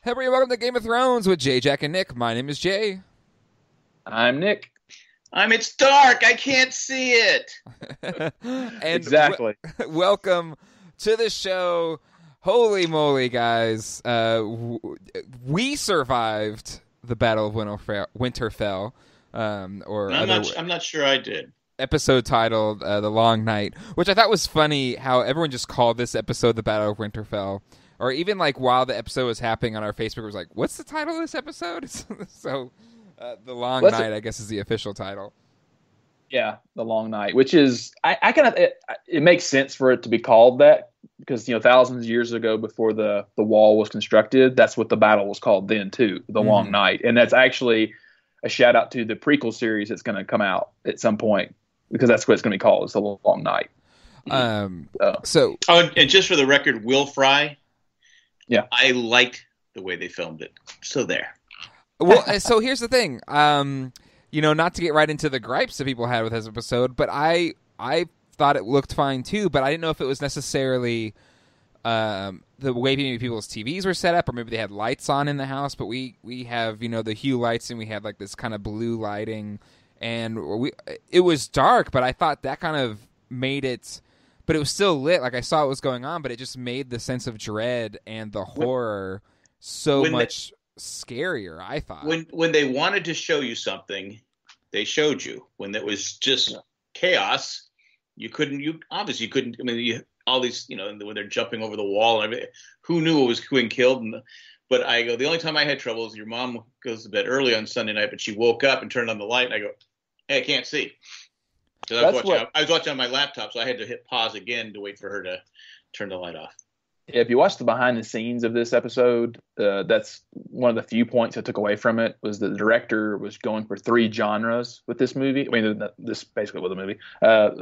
Hey, everybody, welcome to Game of Thrones with Jay, Jack, and Nick. My name is Jay. I'm Nick. It's dark. I can't see it. And Exactly. welcome to the show. Holy moly, guys. We survived the Battle of Winterfell. I'm not sure I did. Episode titled The Long Night, which I thought was funny how everyone just called this episode The Battle of Winterfell. Or even like while the episode was happening on our Facebook, it was like, what's the title of this episode? So The Long Night, I guess, is the official title. Yeah, The Long Night, which is I kind of it makes sense for it to be called that because thousands of years ago, before the wall was constructed, that's what the battle was called then too, The Long Night, and that's actually a shout out to the prequel series that's going to come out at some point because that's what it's going to be called. It's The Long Night. And just for the record, Will Fry. Yeah, I liked the way they filmed it. So there. Well, so here's the thing. Not to get right into the gripes that people had with this episode, but I thought it looked fine too. But I didn't know if it was necessarily the way maybe people's TVs were set up, or maybe they had lights on in the house. But we have the hue lights, and we had like this kind of blue lighting, and it was dark. But I thought that kind of made it. But it was still lit. Like I saw what was going on, but it just made the sense of dread and the horror so much scarier, I thought. When they wanted to show you something, they showed you. When it was just chaos, you obviously couldn't. I mean, all these, when they're jumping over the wall and everything, who knew it was being killed? But I go, the only time I had trouble is your mom goes to bed early on Sunday night, but she woke up and turned on the light, and I go, hey, I can't see. I was watching on my laptop, so I had to hit pause again to wait for her to turn the light off. If you watch the behind the scenes of this episode, that's one of the few points I took away from it was that the director was going for 3 genres with this movie. I mean, this basically was the movie.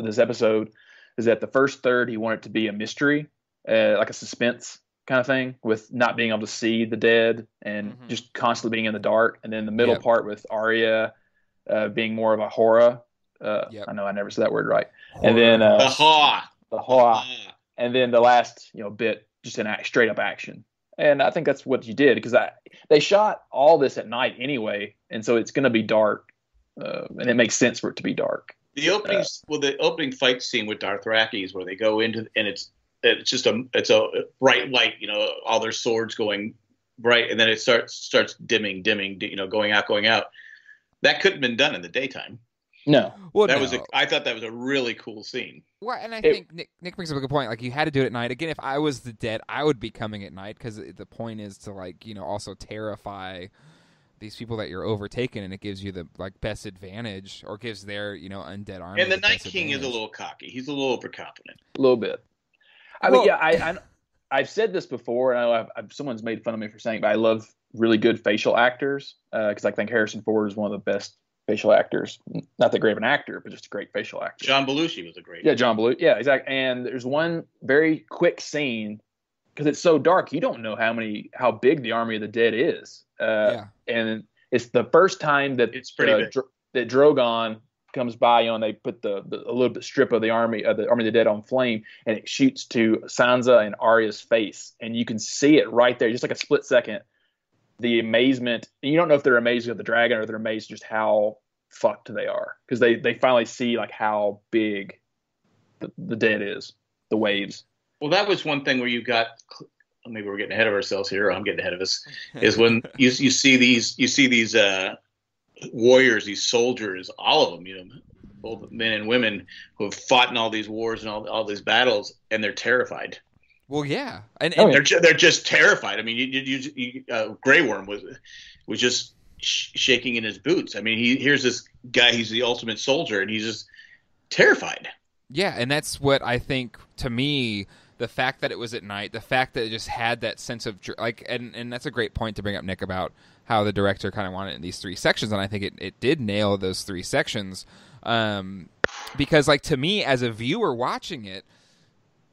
This episode is that the first third, he wanted it to be a mystery, like a suspense kind of thing with not being able to see the dead and just constantly being in the dark. And then the middle part with Arya being more of a horror. I know I never said that word right. Horror. And then the horror. And then the last bit just in straight up action. And I think that's what you did because they shot all this at night anyway, and so it's going to be dark, and it makes sense for it to be dark. The opening fight scene with Dothrakis where they go into and it's a bright light, all their swords going bright, and then it starts dimming, going out. That couldn't have been done in the daytime. No. Well, I thought that was a really cool scene. Well, and I think Nick brings up a good point. Like, you had to do it at night. Again, if I was the dead, I would be coming at night because the point is to, also terrify these people that you're overtaking, and it gives you the, best advantage, or gives their, undead army. And the Night King is a little cocky. He's a little overconfident. A little bit. I've said this before, and I know someone's made fun of me for saying it, but I love really good facial actors because I think Harrison Ford is one of the best facial actors. Not that great of an actor, but just a great facial actor. John Belushi was a great. Yeah, John Belushi. Yeah, exactly. And there's one very quick scene because it's so dark, you don't know how big the army of the dead is. And it's the first time that it's pretty big. That Drogon comes by, and they put a little bit strip of the army of the dead on flame, and it shoots to Sansa and Arya's face, and you can see it right there, just like a split second. The amazement, and you don't know if they're amazed at the dragon or they're amazed just how fucked they are because they finally see how big the dead is, the waves. Well, that was one thing where you got, maybe we're getting ahead of ourselves here, or I'm getting ahead of us, is when you see these warriors, these soldiers, all of them, both men and women who have fought in all these wars and all these battles, and they're terrified. Well, yeah, and they're just terrified. I mean, Grey Worm was just shaking in his boots. I mean, here's this guy. He's the ultimate soldier, and he's just terrified. Yeah, and that's what I think. To me, the fact that it was at night, the fact that it just had that sense of and that's a great point to bring up, Nick, about how the director kind of wanted it in these 3 sections, and I think it did nail those 3 sections. Because, to me, as a viewer watching it,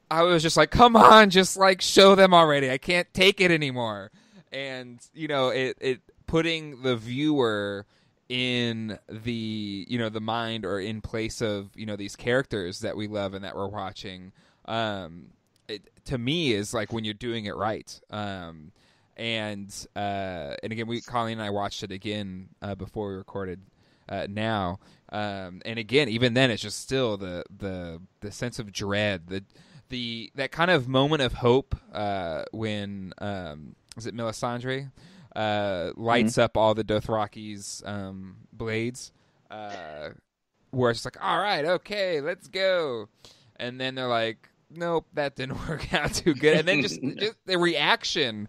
I was just like, come on, just show them already. I can't take it anymore. And, it putting the viewer in the, the mind or in place of, these characters that we love and that we're watching, to me is when you're doing it right. And again, Colleen and I watched it again before we recorded now. And again, even then, it's just still the sense of dread, that kind of moment of hope when is it Melisandre lights up all the Dothraki's blades, where it's like, all right, okay, let's go, and then they're like, nope, that didn't work out too good, and then just the reaction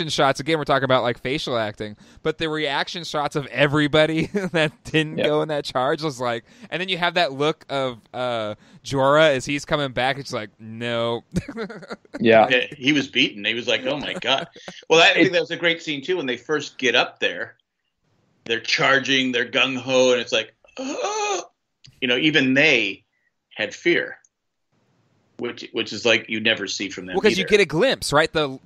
shots, again, we're talking about like facial acting, but the reaction shots of everybody that didn't go in that charge was like, and then you have that look of Jorah as he's coming back. It's like, no. Yeah, he was beaten. He was like, oh my God. Well, I think that was a great scene too. When they first get up there, they're charging, they're gung ho, and it's like, oh! Even they had fear. Which is like you never see from them. Well, because you get a glimpse, right? The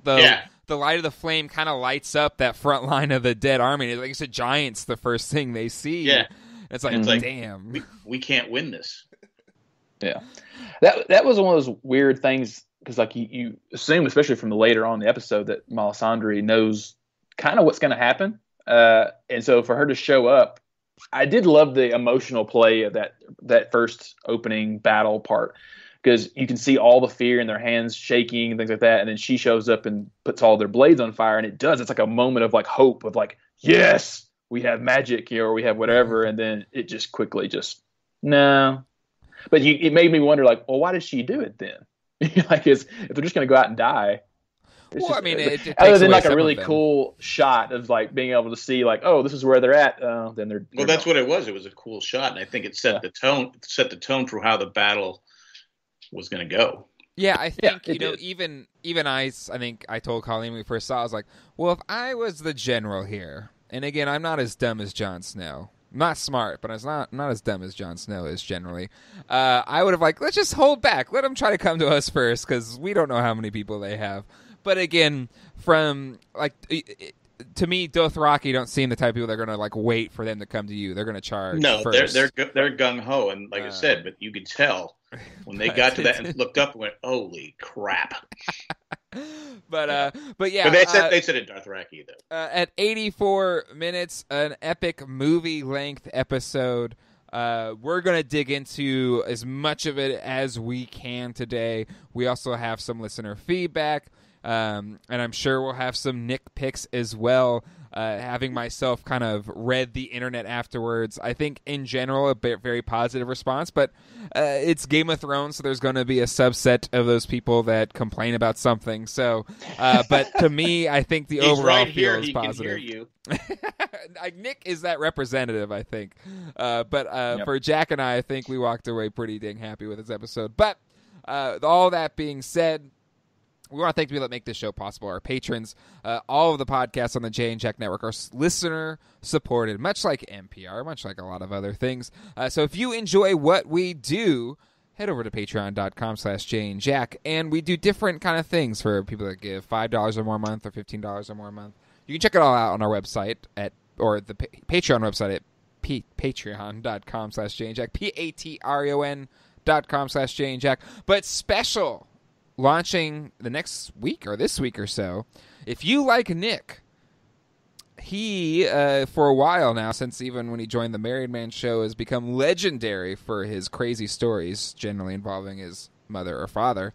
light of the flame kind of lights up that front line of the dead army. Like you said, giants, the first thing they see. Yeah, it's like, damn, we can't win this. Yeah, that was one of those weird things, because like you assume, especially from the later on in the episode, that Melisandre knows kind of what's going to happen, and so for her to show up, I did love the emotional play of that first opening battle part. Because you can see all the fear in their hands shaking and things like that. And then she shows up and puts all their blades on fire. And it's like a moment of like hope of like, yes, we have magic here, or we have whatever. And then it just quickly no. But it made me wonder, like, well, why did she do it then? Like, if they're just going to go out and die. Well, I mean, it other than like a really cool shot of like being able to see like, oh, this is where they're at. Then they're well, that's what it was. It was a cool shot. And I think it set the tone for how the battle was going to go. Yeah, I think even I think I told Colleen when we first saw, I was like, well, if I was the general here, and again, I'm not as dumb as Jon Snow. I'm not smart, but I'm not as dumb as Jon Snow is generally. I would have like, let's just hold back. Let them try to come to us first, because we don't know how many people they have. But again, from like to me, Dothraki don't seem the type of people that are going to like wait for them to come to you. They're going to charge. No, first. they're gung ho, and like I said, but you could tell when they got to that and looked up and went, "Holy crap!" But yeah, but they said it Dothraki though. At 84 minutes, an epic movie length episode. We're going to dig into as much of it as we can today. We also have some listener feedback. And I'm sure we'll have some Nick picks as well. Having myself kind of read the internet afterwards, I think in general a very positive response, but it's Game of Thrones, so there's going to be a subset of those people that complain about something. So, but to me, I think the overall feel is positive. Can hear you. Nick is that representative, I think. But for Jack and I think we walked away pretty dang happy with this episode. But all that being said, we want to thank the people that make this show possible, our patrons. All of the podcasts on the Jay and Jack Network are listener-supported, much like NPR, much like a lot of other things. So if you enjoy what we do, head over to patreon.com/JayandJack, and we do different kind of things for people that give $5 or more a month or $15 or more a month. You can check it all out on our website or the Patreon website at patreon.com/JayandJack, patreon.com/JayandJack. But special, launching the next week or this week or so. If you like Nick, he, for a while now, since even when he joined the Married Man Show, has become legendary for his crazy stories, generally involving his mother or father.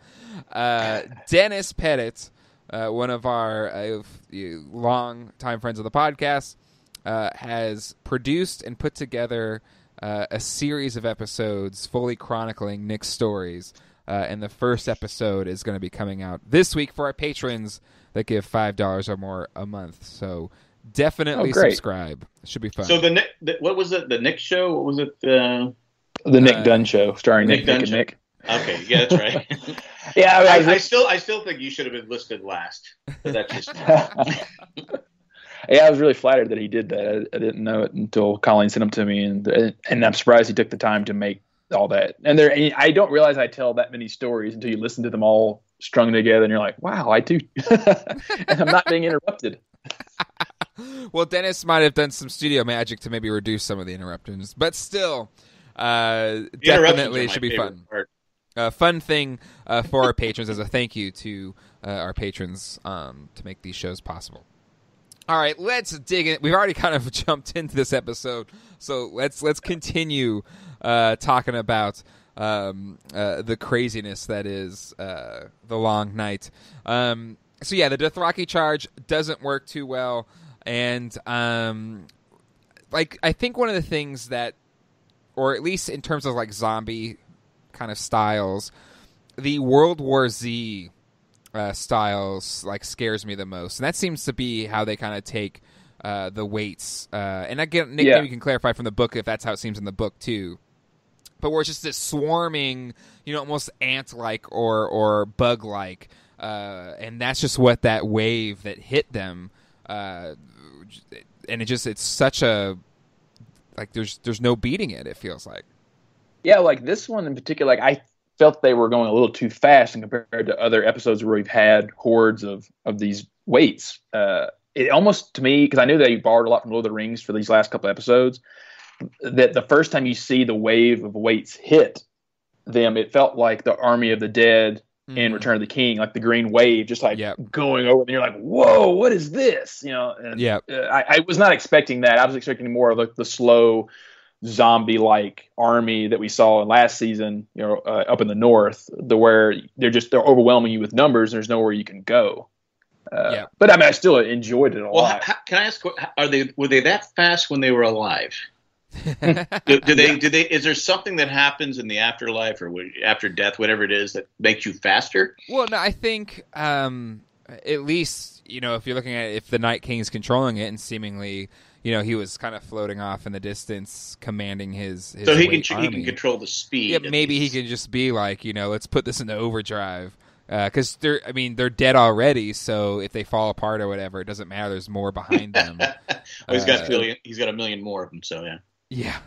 Dennis Pettit, one of our long-time friends of the podcast, has produced and put together a series of episodes fully chronicling Nick's stories. And the first episode is going to be coming out this week for our patrons that give $5 or more a month. So definitely subscribe. It should be fun. So what was it? The Nick Show? What was it? The Nick Dunn Show, starring Nick and Nick. Okay, yeah, that's right. Yeah, I still think you should have been listed last. But that's just. Yeah, I was really flattered that he did that. I didn't know it until Colleen sent them to me, and I'm surprised he took the time to make all that. And I don't realize I tell that many stories until you listen to them all strung together, and you're like, wow, I do. And I'm not being interrupted. Well, Dennis might have done some studio magic to maybe reduce some of the interruptions, but still, definitely should be fun. Part. fun thing for our patrons as a thank you to our patrons to make these shows possible. All right, let's dig in. We've already kind of jumped into this episode, so let's continue talking about the craziness that is the long night. So yeah, the Dothraki charge doesn't work too well, and like I think one of the things that, or at least in terms of like zombie kind of styles, the World War Z styles like scares me the most, and that seems to be how they kind of take the weights. And again, Nick, maybe you can clarify from the book if that's how it seems in the book too. But where it's just this swarming, almost ant-like or bug-like, and that's just what that wave that hit them, and it's such a like there's no beating it. It feels like. Yeah, like this one in particular, like I felt they were going a little too fast compared to other episodes where we've had hordes of these weights. It almost, to me, because I knew they borrowed a lot from Lord of the Rings for these last couple episodes, that the first time you see the wave of weights hit them, it felt like the Army of the Dead in Return of the King, like the green wave just like going over, and you're like, whoa, what is this? I was not expecting that. I was expecting more of like the slow zombie-like army that we saw in last season, up in the north, where they're overwhelming you with numbers and there's nowhere you can go. But I mean, I still enjoyed it a lot. Can I ask, were they that fast when they were alive? Is there something that happens in the afterlife or after death, whatever it is, that makes you faster? Well, no, I think at least, if you're looking at it, if the Night King is controlling it and seemingly, he was kind of floating off in the distance, commanding his so he army. Can control the speed. Yeah, maybe he can just be like, let's put this into overdrive. Because they're dead already. So if they fall apart or whatever, it doesn't matter. There's more behind them. He's got a million more of them. So yeah.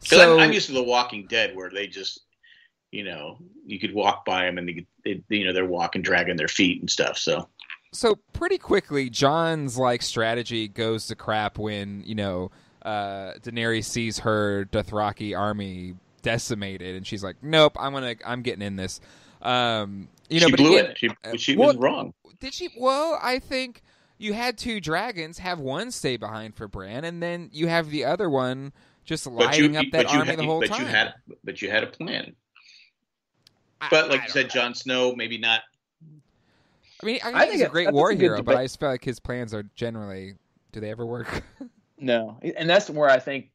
So I'm used to The Walking Dead, where they just, you could walk by them and they're walking, dragging their feet and stuff. So pretty quickly, Jon's like strategy goes to crap when Daenerys sees her Dothraki army decimated, and she's like, "Nope, I'm getting in this." She blew it. She was wrong. Did she? Well, I think you had two dragons. Have one stay behind for Bran, and then you have the other one just lighting up that army the whole time. But you had a plan. But like you said, Jon Snow, maybe not. I mean, I think he's a great war hero, but I just feel like his plans are generally, do they ever work? No, and that's where I think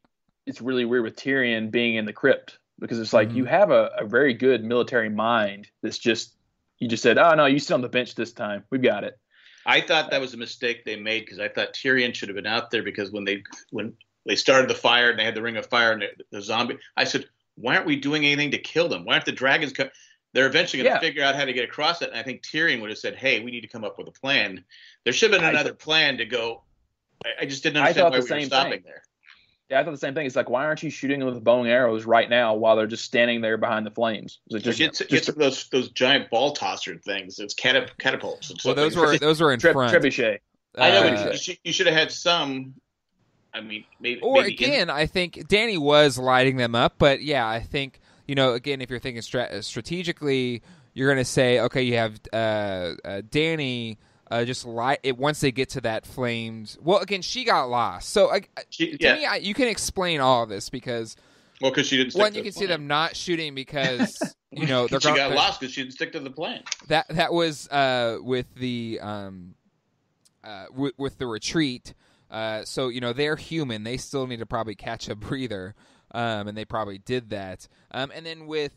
it's really weird with Tyrion being in the crypt, because it's like you have a very good military mind that's just, you just said, oh no, you sit on the bench this time, we've got it. I thought that was a mistake they made, because I thought Tyrion should have been out there, because when they started the fire and they had the ring of fire and the zombie, I said, why aren't we doing anything to kill them? Why aren't the dragons they're eventually going to figure out how to get across it. And I think Tyrion would have said, hey, we need to come up with a plan. There should have been another plan to go. I just didn't understand why we were stopping there. Yeah, I thought the same thing. It's like, why aren't you shooting them with bow and arrows right now while they're just standing there behind the flames? Get those giant ball tosser things. It's catapults. Well, those were in front. Trebuchet. I know, but you should have had some. I mean, maybe. Or again, I think Dany was lighting them up, but yeah, I think. Again, if you're thinking strategically, you're going to say, okay, you have Dany just light it once they get to that flamed. Well, again, she got lost. So, Dany, you can explain all of this because she didn't. Stick you can see them not shooting because she got lost because she didn't stick to the plan. That was with the with the retreat. So they're human. They still need to probably catch a breather. And they probably did that. And then with,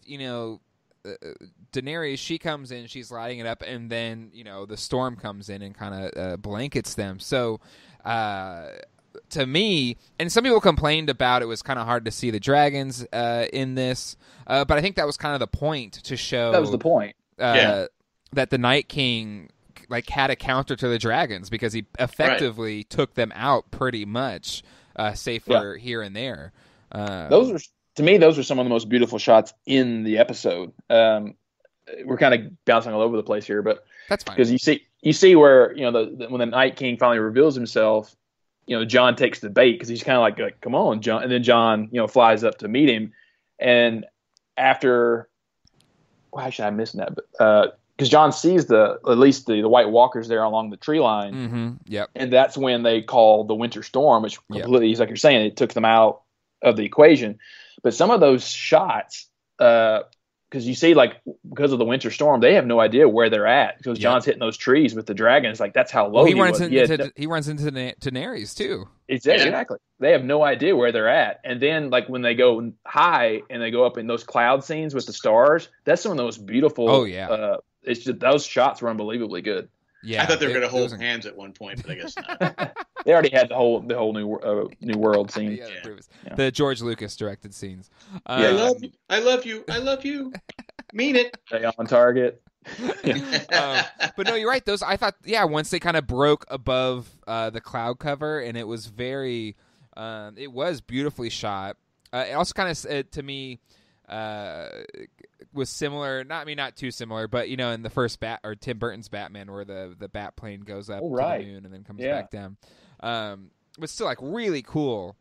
Daenerys, she comes in, she's lighting it up, and then, the storm comes in and kind of blankets them. So, to me, and some people complained about it was kind of hard to see the dragons in this, but I think that was kind of the point to show. That was the point. That the Night King had a counter to the dragons because he effectively took them out pretty much, save for here and there. Those were some of the most beautiful shots in the episode. We're kind of bouncing all over the place here, but that's fine because you see where when the Night King finally reveals himself, Jon takes the bait because he's kind of like come on, Jon, and then Jon flies up to meet him, and after. Why should I miss that? But because John sees at least the White Walkers there along the tree line, Mm-hmm. Yep. and that's when they call the Winter Storm, which completely, like you're saying, it took them out of the equation. But some of those shots, because you see, like, because of the Winter Storm, they have no idea where they're at because John's hitting those trees with the dragons. Like, that's how low he runs into. He runs into Daenerys too. Exactly. They have no idea where they're at. And then, like, when they go high and they go up in those cloud scenes with the stars, that's some of the most beautiful. Oh yeah. It's just those shots were unbelievably good. Yeah, I thought they were going to hold hands at one point, but I guess not. They already had the whole new world scene. The George Lucas directed scenes. I love you. Mean it. Stay on target. But no, you're right. Those I thought, once they kind of broke above the cloud cover, and it was very, it was beautifully shot. It also kind of to me was similar. Not too similar, but in the first Tim Burton's Batman, where the bat plane goes up to the moon and then comes back down. But still, like, really cool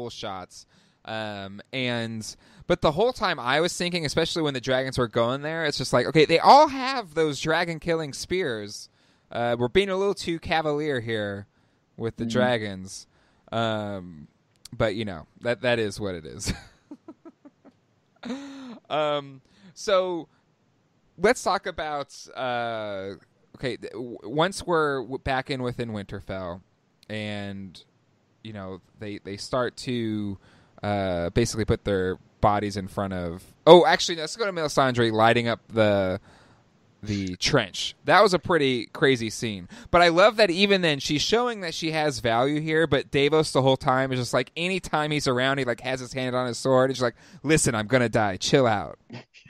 shots. But the whole time I was thinking, especially when the dragons were going there, it's just like, okay, they all have those dragon killing spears. We're being a little too cavalier here with the dragons. But that is what it is. So let's talk about, once we're back within Winterfell and, they start to, basically put their bodies in front of. Oh, actually, let's go to Melisandre lighting up the trench. That was a pretty crazy scene. But I love that even then she's showing that she has value here. But Davos the whole time is just like, anytime he's around, he like has his hand on his sword. And she's like, "Listen, I'm gonna die. Chill out."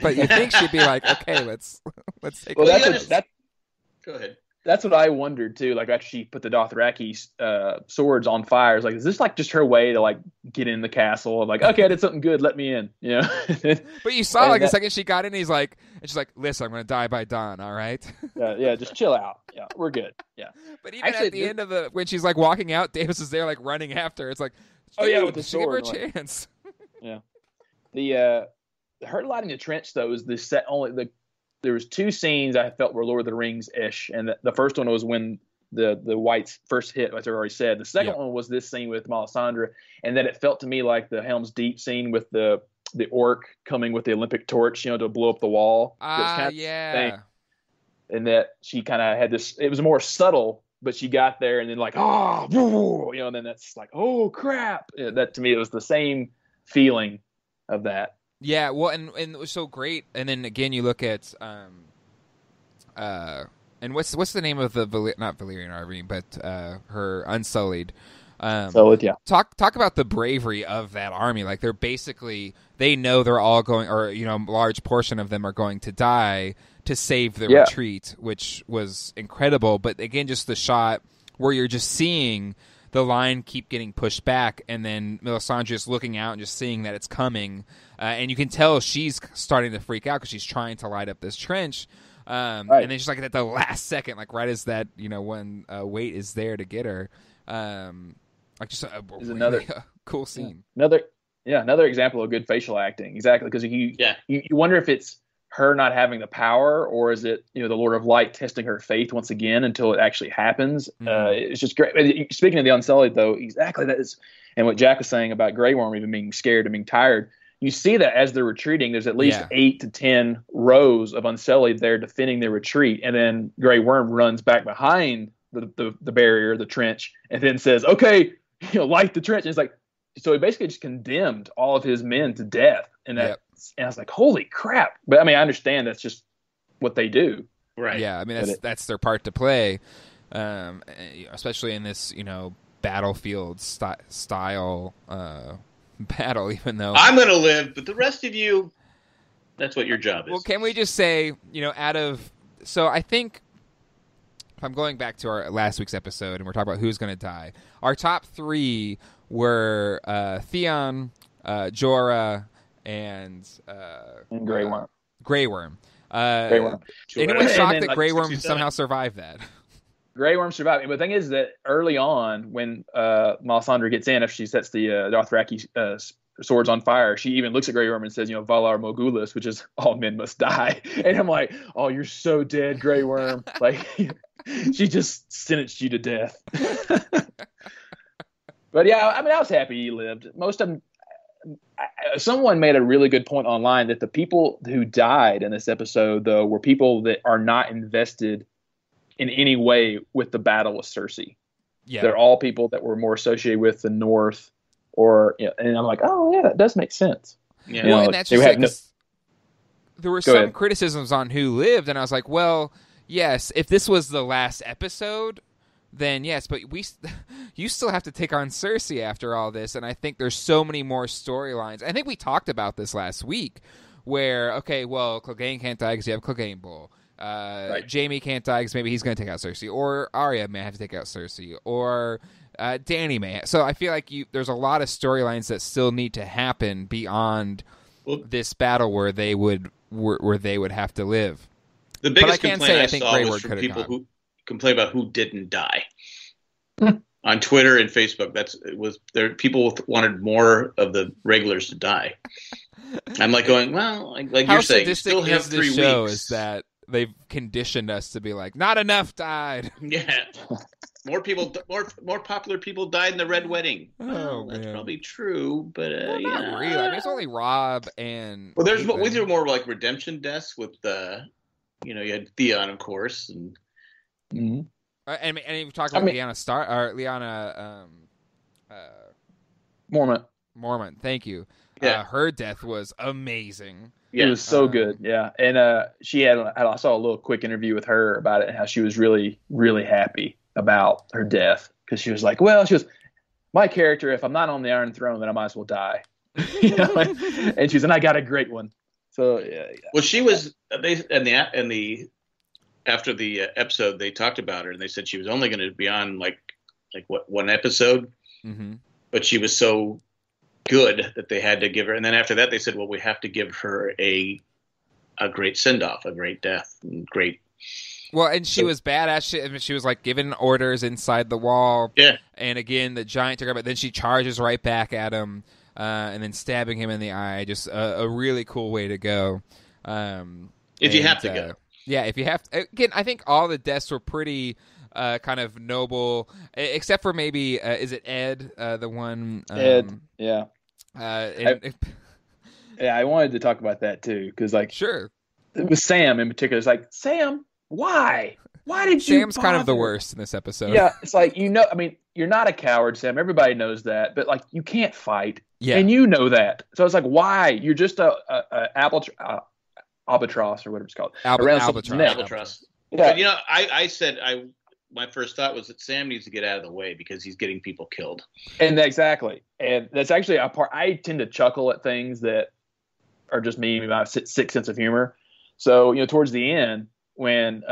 But you think she'd be like, "Okay, let's take." Well, go ahead. That's what I wondered too. Like, after she put the Dothraki swords on fire, is like, is this like just her way to like get in the castle? Of like, okay, I did something good, let me in. But you saw the second she got in, she's like, "Listen, I'm going to die by dawn. All right." Yeah, just chill out. Yeah, we're good. Yeah. But even at the end of when she's like walking out, Davis is there like running after her. It's like, with the sword, give her a chance. Yeah. Her lighting the trench though is there was two scenes I felt were Lord of the Rings-ish, and the first one was when the whites first hit, as I already said. The second one was this scene with Melisandre, and then it felt to me like the Helm's Deep scene with the orc coming with the Olympic torch, to blow up the wall. Yeah. And that she kind of had this. It was more subtle, but she got there, and then like, and then that's like, oh crap. That to me, it was the same feeling of that. Yeah, well, and it was so great. And then again, you look at and what's the name of the not Valerian Arvine, but her Unsullied. Unsullied, yeah. Talk about the bravery of that army. Like, they know they're all going, or a large portion of them are going to die to save the retreat, which was incredible. But again, just the shot where you're just seeing the line keep getting pushed back, and then Melisandre is looking out and just seeing that it's coming. And you can tell she's starting to freak out because she's trying to light up this trench. And then she's like at the last second, like right as that, when Waite is there to get her. Like just a really another cool scene. Another example of good facial acting. Exactly. Because you wonder if it's her not having the power, or is it, the Lord of Light testing her faith once again until it actually happens. It's just great. Speaking of the Unsullied, though, exactly that is, and what Jack was saying about Grey Worm even being scared and being tired, you see that as they're retreating, there's at least 8 to 10 rows of Unsullied there defending their retreat, and then Grey Worm runs back behind the barrier, the trench, and then says, "Okay, light the trench." And it's like, so he basically just condemned all of his men to death, and that. Yep. And I was like, holy crap. But I mean, I understand that's just what they do. Right. Yeah. I mean, that's their part to play. Especially in this, battlefield style battle, even though I'm going to live, but the rest of you, that's what your job is. Well, can we just say, so I think if I'm going back to our last week's episode and we're talking about who's going to die, our top 3 were Theon, Jorah, and Grey Worm. Grey Worm. Grey Worm. Anyone shocked that Grey Worm somehow survived that? Grey Worm survived. But the thing is that early on, when Melisandre gets in, after she sets the Dothraki sword's on fire. She even looks at Grey Worm and says, Valar Morghulis, which is all men must die. And I'm like, oh, you're so dead, Grey Worm. Like, she just sentenced you to death. But yeah, I mean, I was happy he lived. Most of them, someone made a really good point online that the people who died in this episode, though, were people that are not invested in any way with the battle with Cersei. Yeah. They're all people that were more associated with the North, and I'm like, oh yeah, that does make sense. Yeah. Well, and that's just it, there were some criticisms on who lived, and I was like, well, yes, if this was the last episode, then yes, but you still have to take on Cersei after all this, and I think there's so many more storylines. I think we talked about this last week, where, okay, well, Clegane can't die because you have Clegane Bull. Right. Jaime can't die because maybe he's going to take out Cersei, or Arya may have to take out Cersei, or Dany may. So I feel like there's a lot of storylines that still need to happen beyond this battle where they would have to live. The biggest complaint I saw was from people who complain about who didn't die on Twitter and Facebook. People wanted more of the regulars to die. I'm like going, well, like you're saying, you still have 3 weeks. Is that they've conditioned us to be like, not enough died. Yeah, more popular people died in the Red Wedding. Oh, that's probably true, but not really. I mean, it's only Rob and. Well, these are more like redemption deaths with you had Theon, of course, and. Mm-hmm. And you talked about Lyanna Mormont. Thank you. Yeah. Her death was amazing. Yeah. It was so good. Yeah. And I saw a little quick interview with her about it and how she was really, really happy about her death. Because she was like, my character, if I'm not on the Iron Throne, then I might as well die. And she's, and I got a great one. So, yeah. Well, she was, after the episode, they talked about her and they said she was only going to be on one episode, mm-hmm. but she was so good that they had to give her. And then after that, they said, well, we have to give her a great send off, a great death, and great. Well, and she was badass. She was like giving orders inside the wall. Yeah. And again, the giant took her, but then she charges right back at him, and then stabbing him in the eye. Just a really cool way to go. If you have to go. Yeah, if you have to. Again, I think all the deaths were pretty kind of noble, except for maybe, is it Ed, the one? Ed, yeah. I wanted to talk about that too, because sure. It was Sam in particular. It's like, Sam, why? Why did you Sam's kind of the worst in this episode. Yeah, it's like, I mean, you're not a coward, Sam. Everybody knows that. But, you can't fight. Yeah. And you know that. So it's like, why? You're just a albatross or whatever it's called. Albatross. Yeah. But, I said my first thought was that Sam needs to get out of the way because he's getting people killed. And exactly. And that's actually a part. I tend to chuckle at things that are just me, my sick sense of humor. So, towards the end, when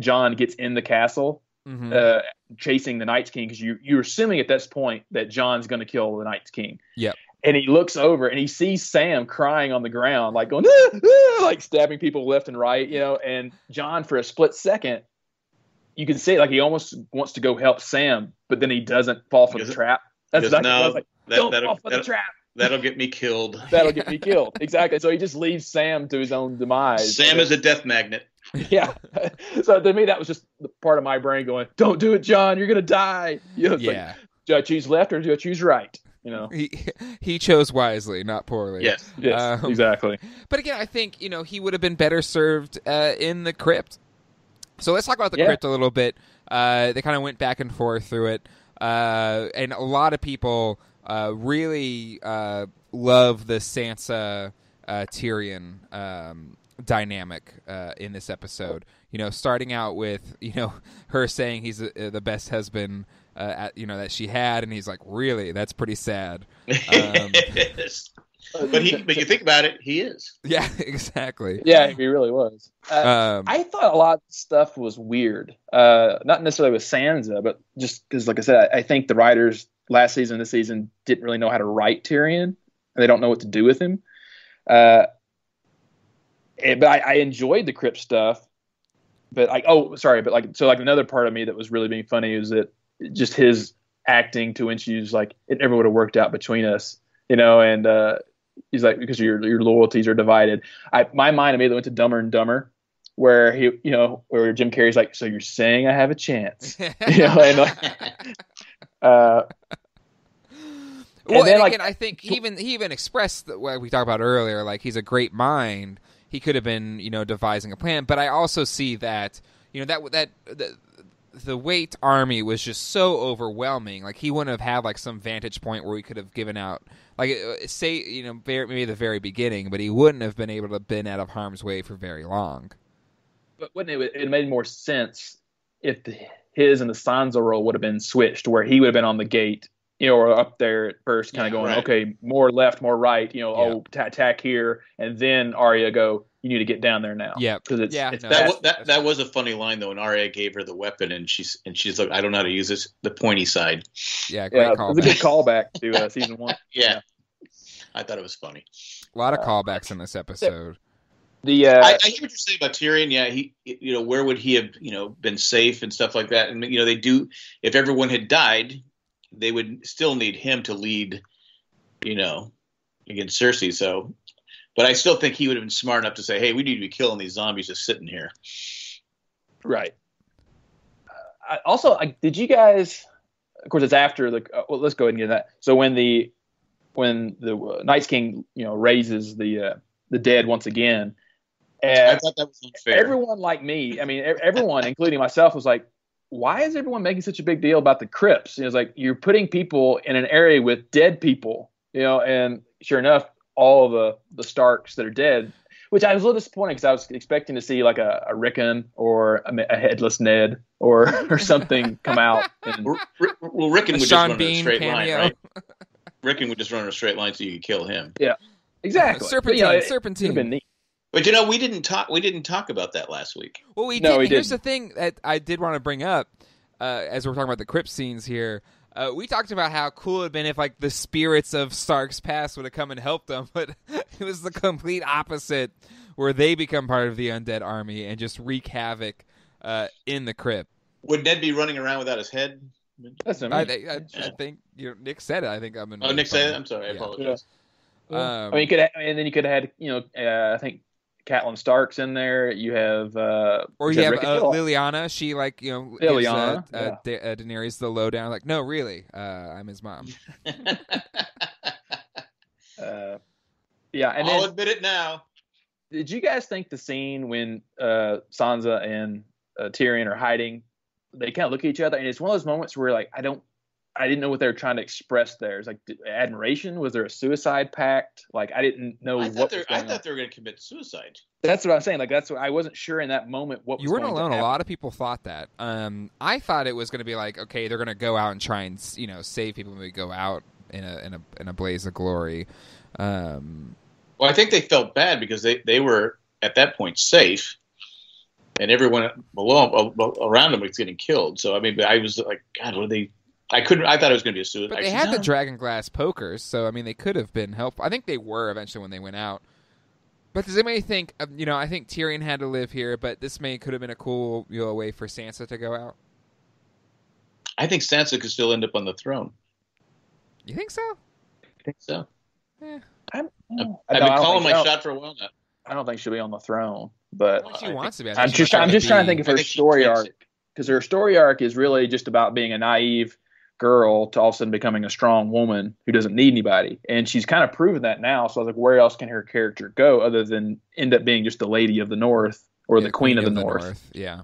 Jon gets in the castle, mm-hmm. Chasing the Night's King, because you're assuming at this point that Jon's going to kill the Night's King. Yep. And he looks over and he sees Sam crying on the ground, going, stabbing people left and right, and Jon, for a split second, you can see he almost wants to go help Sam, but then he doesn't fall for the trap. That's exactly what I was like. Don't fall for the trap. That'll get me killed. That'll get me killed. Exactly. So he just leaves Sam to his own demise. Sam is a death magnet. Yeah. So to me, that was just the part of my brain going, don't do it, Jon. You're going to die. Yeah. Do I choose left or do I choose right? He chose wisely, not poorly. Yes, exactly. But again, I think, he would have been better served in the crypt. So let's talk about the crypt a little bit. They kind of went back and forth through it. And a lot of people really love the Sansa Tyrion dynamic in this episode. Starting out with her saying he's the best husband that she had, and he's like, really, that's pretty sad. But you think about it, he is. Yeah, exactly. Yeah, he really was. I thought a lot of stuff was weird. Not necessarily with Sansa, but just because, like I said, I think the writers last season, this season, didn't really know how to write Tyrion, and they don't know what to do with him. But I enjoyed the crypt stuff. But another part of me that was really being funny is that just his acting to when she was like, it never would have worked out between us. and he's like, because your loyalties are divided. My mind immediately went to Dumber and Dumber, where where Jim Carrey's like, so you're saying I have a chance, and like, well, then, and again, I think he even expressed what we talked about earlier. Like, he's a great mind. He could have been, devising a plan. But I also see that, the Wait army was just so overwhelming. Like, he wouldn't have had like some vantage point where he could have given out, like, say, maybe the very beginning, but he wouldn't have been able to have been out of harm's way for very long. But wouldn't it made more sense if his and the Sansa role would have been switched, where he would have been on the gate, or up there at first, kind of going, right. Okay, more left, more right, attack here, and then Arya go, you need to get down there now. Yeah, because it's that was a funny line though when Arya gave her the weapon and she's like, I don't know how to use this, the pointy side. Yeah, great callback. It was a good callback to season 1. Yeah, I thought it was funny. A lot of callbacks in this episode. I hear what you're saying about Tyrion. Yeah, he, where would he have, been safe and stuff like that? And they do. If everyone had died, they would still need him to lead, against Cersei. So, but I still think he would have been smart enough to say, "Hey, we need to be killing these zombies just sitting here." Right. Also, did you guys? Of course, it's after the. Well, let's go ahead and get that. So when the Night's King, raises the dead once again. I thought that was unfair. Everyone like me, I mean, everyone, including myself, was like, why is everyone making such a big deal about the crypts? It's like, you're putting people in an area with dead people, and sure enough, all the Starks that are dead, which I was a little disappointed because I was expecting to see like a Rickon or a headless Ned or something come out. Well, Rickon would Sean just run Bean in a straight cameo. line, right? Rickon would just run in a straight line so you could kill him. Yeah, exactly. Serpentine. It'd been neat. But we didn't talk about that last week. Well, we No, did. we Here's didn't. the thing that I did want to bring up as we're talking about the crypt scenes here. We talked about how cool it would have been if like the spirits of Stark's past would have come and helped them, but it was the complete opposite, where they become part of the undead army and just wreak havoc in the crypt. Would Ned be running around without his head? That's what I mean. I think Nick said it. I think I'm in. Oh, Nick said it. I'm sorry. I apologize. I mean, you could have had, I think, Catelyn Stark's in there. You have, or you have Liliana. She gives Liliana, Daenerys the lowdown. Like, no, really, I'm his mom. Yeah, and I'll admit it now. Did you guys think the scene when Sansa and Tyrion are hiding, they kind of look at each other, and it's one of those moments where like I didn't know what they were trying to express there. It's like admiration. Was there a suicide pact? Like I didn't know I what thought was they going on. were going to commit suicide. That's what I'm saying. Like that's what I wasn't sure in that moment. What You was weren't going to alone. A happen. lot of people thought that. I thought it was going to be like, okay, they're going to go out and try and save people when we go out in a blaze of glory. Well, I think they felt bad because they were at that point safe, and everyone around them was getting killed. So I mean, I was like, God, what are they? I thought it was going to be a suicide. But they had the dragon glass pokers, so I mean, they could have been helpful. I think they were eventually when they went out. But does anybody think, I think Tyrion had to live here, but this could have been a cool way for Sansa to go out? I think Sansa could still end up on the throne. You think so? I think so. I've been calling my shot for a while now. I don't think she'll be on the throne, but Well, she wants to be. I'm just trying to think of her story arc, because her story arc is really just about being a naive girl to all of a sudden becoming a strong woman who doesn't need anybody, and she's kind of proven that now. So I was like, where else can her character go other than end up being just the Lady of the North or the Queen of the North? Yeah.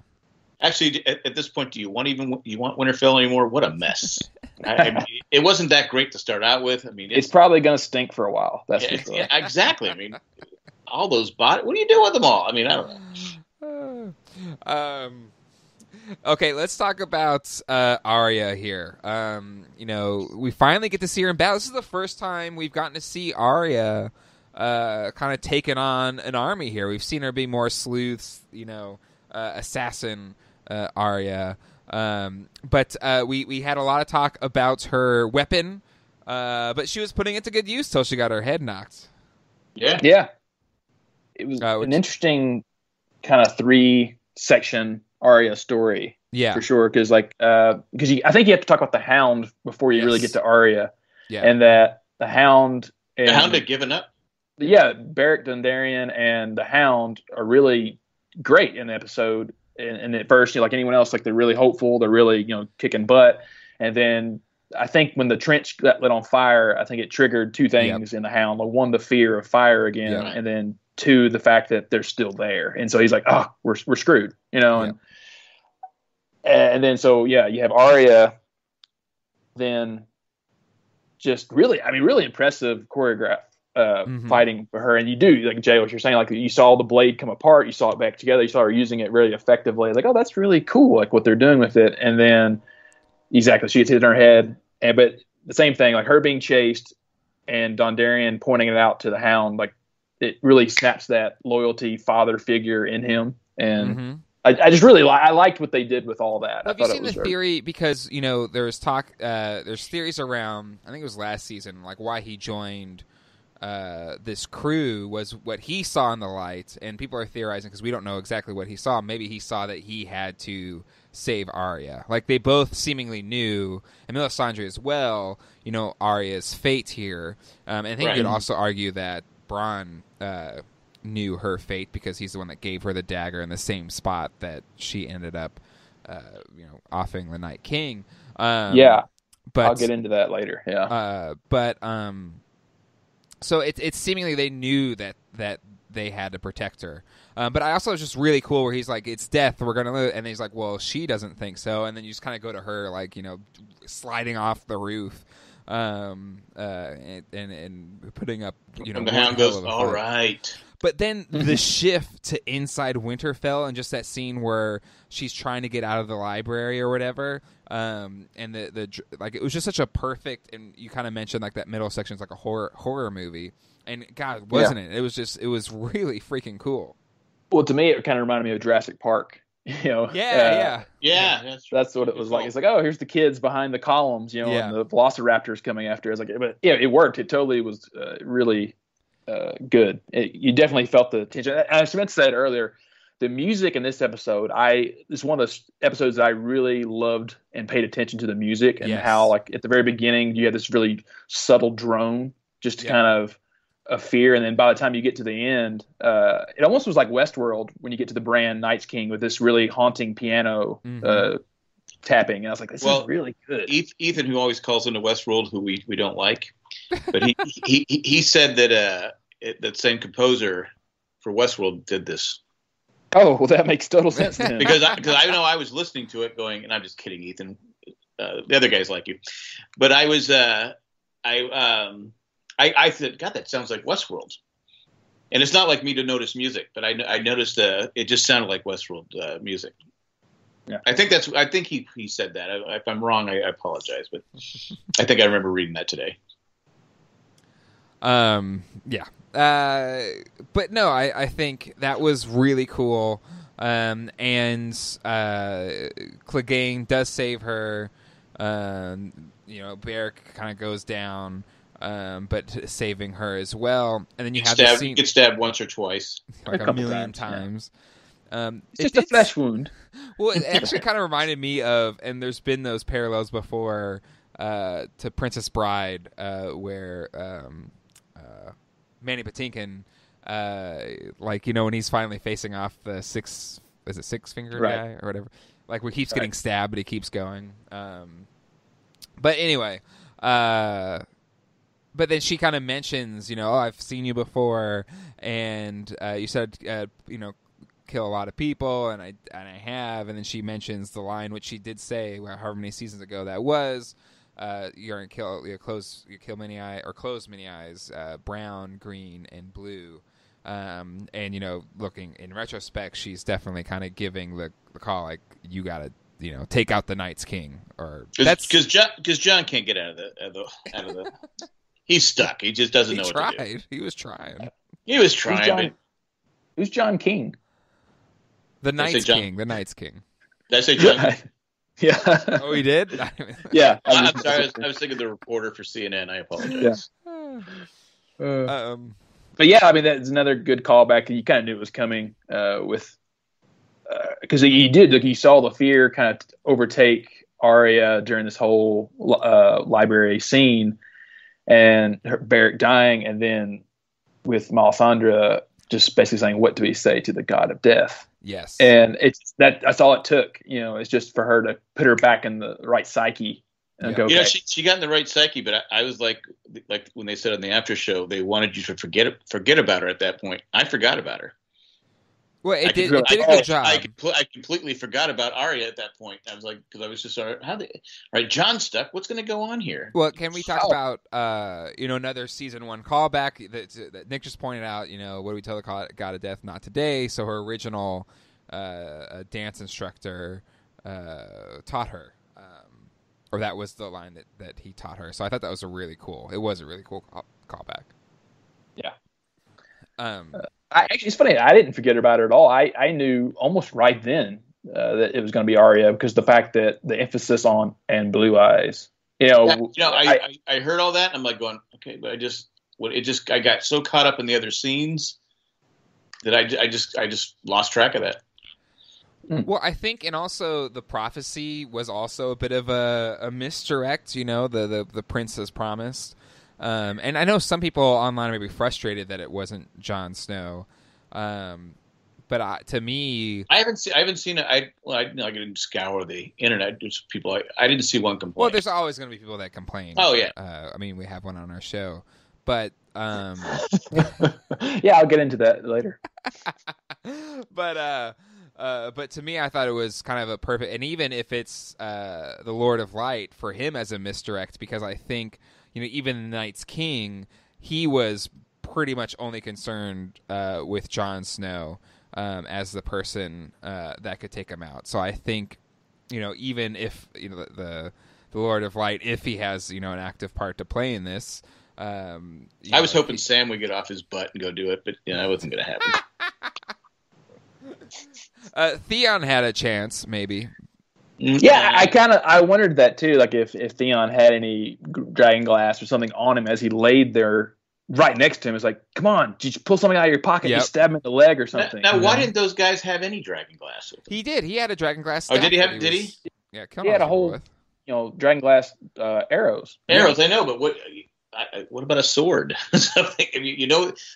Actually, at this point, do you want Winterfell anymore? What a mess! I mean, it wasn't that great to start out with. I mean, it's probably going to stink for a while. That's for sure. Yeah, exactly. I mean, all those bodies. What do you do with them all? I mean, I don't know. Okay, let's talk about Arya here. We finally get to see her in battle. This is the first time we've gotten to see Arya kind of taking on an army here. We've seen her be more sleuths, assassin Arya. But we had a lot of talk about her weapon, but she was putting it to good use till she got her head knocked. Yeah. It was an interesting kind of 3-section Arya story, for sure. Because I think you have to talk about the Hound before you really get to Arya, and that the Hound. And, the Hound had given up. Yeah, Beric Dondarrion and the Hound are really great in the episode. And at first, like anyone else, like they're really hopeful. They're really, kicking butt. And then I think when the trench got lit on fire, I think it triggered two things in the Hound. Like, one, the fear of fire again, and then two, the fact that they're still there. And so he's like, "Oh, we're screwed," And then so you have Arya. Then just really impressive choreograph fighting for her. And you do, like Jay, what you're saying, like you saw the blade come apart, you saw it back together, you saw her using it really effectively. Like, oh, that's really cool, like what they're doing with it. And then exactly, she gets hit in her head. But the same thing, like her being chased and Dondarrion pointing it out to the Hound, like it really snaps that loyalty father figure in him. And I just really I liked what they did with all that. Have you seen the theory? Because there's talk, there's theories around. I think it was last season, like why he joined this crew was what he saw in the light, and people are theorizing because we don't know exactly what he saw. Maybe he saw that he had to save Arya. Like they both seemingly knew, and Melisandre as well. Arya's fate here. And I think you could also argue that Bronn knew her fate because he's the one that gave her the dagger in the same spot that she ended up, offing the Night King. But I'll get into that later. So it's seemingly they knew that they had to protect her. But I also was just really cool where he's like, it's death, we're gonna live, and he's like, well, she doesn't think so, and then you just kind of go to her like sliding off the roof. And putting up, and the Hound goes, all right. But then the shift to inside Winterfell and just that scene where she's trying to get out of the library or whatever, and the like, it was just such a perfect. And you kind of mentioned like that middle section is like a horror movie, and God, wasn't it? It was really freaking cool. Well, to me, it kind of reminded me of Jurassic Park. Yeah. That's what it was like. It's like, oh, here's the kids behind the columns, and the Velociraptors coming after. I was like, but yeah, it worked. It totally was really good. You definitely felt the tension. I meant to say it earlier. The music in this episode, this is one of those episodes that I really loved and paid attention to the music and how, like at the very beginning, you had this really subtle drone, just to kind of a fear, and then by the time you get to the end, it almost was like Westworld when you get to the Bran Night's King with this really haunting piano tapping. And I was like, this is really good. Ethan, who always calls into Westworld, who we don't like, but he said that that same composer for Westworld did this. Oh, well, that makes total sense to him. because I know I was listening to it going, and I'm just kidding, Ethan. The other guys like you, but I was I said, God, that sounds like Westworld. And it's not like me to notice music, but I noticed it just sounded like Westworld music. Yeah, I think he said that. If I'm wrong, I apologize, but I think I remember reading that today. Yeah. But no, I think that was really cool. And Clegane does save her. Beric kind of goes down. But saving her as well, and then you have the scene. You get stabbed once or twice, like a million times. It's just a flesh wound. Well, it actually kind of reminded me of, and there's been those parallels before to Princess Bride, where Mandy Patinkin, when he's finally facing off the six-fingered guy or whatever, like where he keeps getting stabbed, but he keeps going. But anyway. But then she kind of mentions, I've seen you before, and you said, kill a lot of people, and I have. And then she mentions the line which she did say, however many seasons ago that was, you're gonna kill many eyes, or close many eyes, brown, green, and blue. And looking in retrospect, she's definitely kind of giving the call, like, you gotta, take out the Night's King, or because John can't get out of the. He's stuck. He just doesn't know what to do. He was trying. Who's John King? The Night's King. The Night's King. Did I say John? Yeah. Oh, he did? Yeah. I'm sorry. I was thinking the reporter for CNN. I apologize. Yeah. But yeah, I mean, that's another good callback. You kind of knew it was coming because you did. Like, you saw the fear kind of overtake Arya during this whole library scene. and Beric dying, and then with Melisandre just basically saying, "What do we say to the god of death?" Yes. And that's all it took. It's just for her to put her back in the right psyche and go. Okay. She got in the right psyche, but I was like when they said on the after show, they wanted you to forget about her at that point. I forgot about her. Well, it did a good job. I completely forgot about Arya at that point. I was like, because I was just right, Jon stuck. What's going to go on here? Well, can we talk about another season 1 callback that Nick just pointed out? What do we tell the god of death? Not today. So her original dance instructor taught her, or that was the line that he taught her. So I thought that was really cool. It was a really cool callback. Yeah. Actually, it's funny. I didn't forget about her at all. I knew almost right then that it was going to be Arya because the fact that the emphasis on and blue eyes. I heard all that. I'm like going, okay, but I got so caught up in the other scenes that I just lost track of that. Well, I think, and also the prophecy was also a bit of a misdirect. The prince as promised. And I know some people online may be frustrated that it wasn't Jon Snow, but to me, I haven't seen it. I didn't scour the internet. There's people I didn't see one complain. Well, there's always going to be people that complain. Oh yeah. We have one on our show, but yeah, I'll get into that later. But to me, I thought it was kind of a perfect, and even if it's the Lord of Light for him as a misdirect, because I think. Even the Night's King, he was pretty much only concerned with Jon Snow as the person that could take him out. So I think, even if the Lord of Light, if he has an active part to play in this, I was hoping Sam would get off his butt and go do it, but that wasn't going to happen. Theon had a chance, maybe. Yeah, I wondered that too. Like if Theon had any dragon glass or something on him as he laid there right next to him, it's like, come on, did you pull something out of your pocket and stab him in the leg or something? Now why didn't those guys have any dragon glass? He did. He had a dragon glass. Oh, did he have? Did he? Yeah, he had a whole, dragon glass arrows. Arrows, I know, but what about a sword? Something.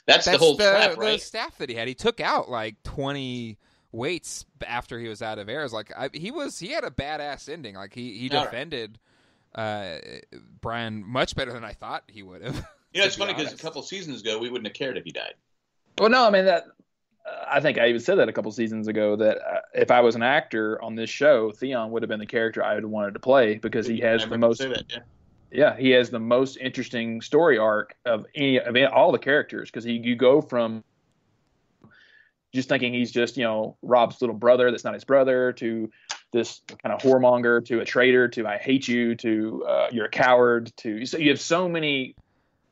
That's the whole trap, right? The staff that he had, he took out like 20. Weights after he was out of Arrows, he had a badass ending. Like he defended Bran much better than I thought he would have. It's funny because a couple seasons ago we wouldn't have cared if he died. Well, no, I mean that. I think I even said that a couple seasons ago that if I was an actor on this show, Theon would have been the character I would have wanted to play because he has the most. He has the most interesting story arc of all the characters because you go from. Just thinking he's just, Rob's little brother that's not his brother, to this kind of whoremonger, to a traitor, to I hate you, to you're a coward, so you have so many,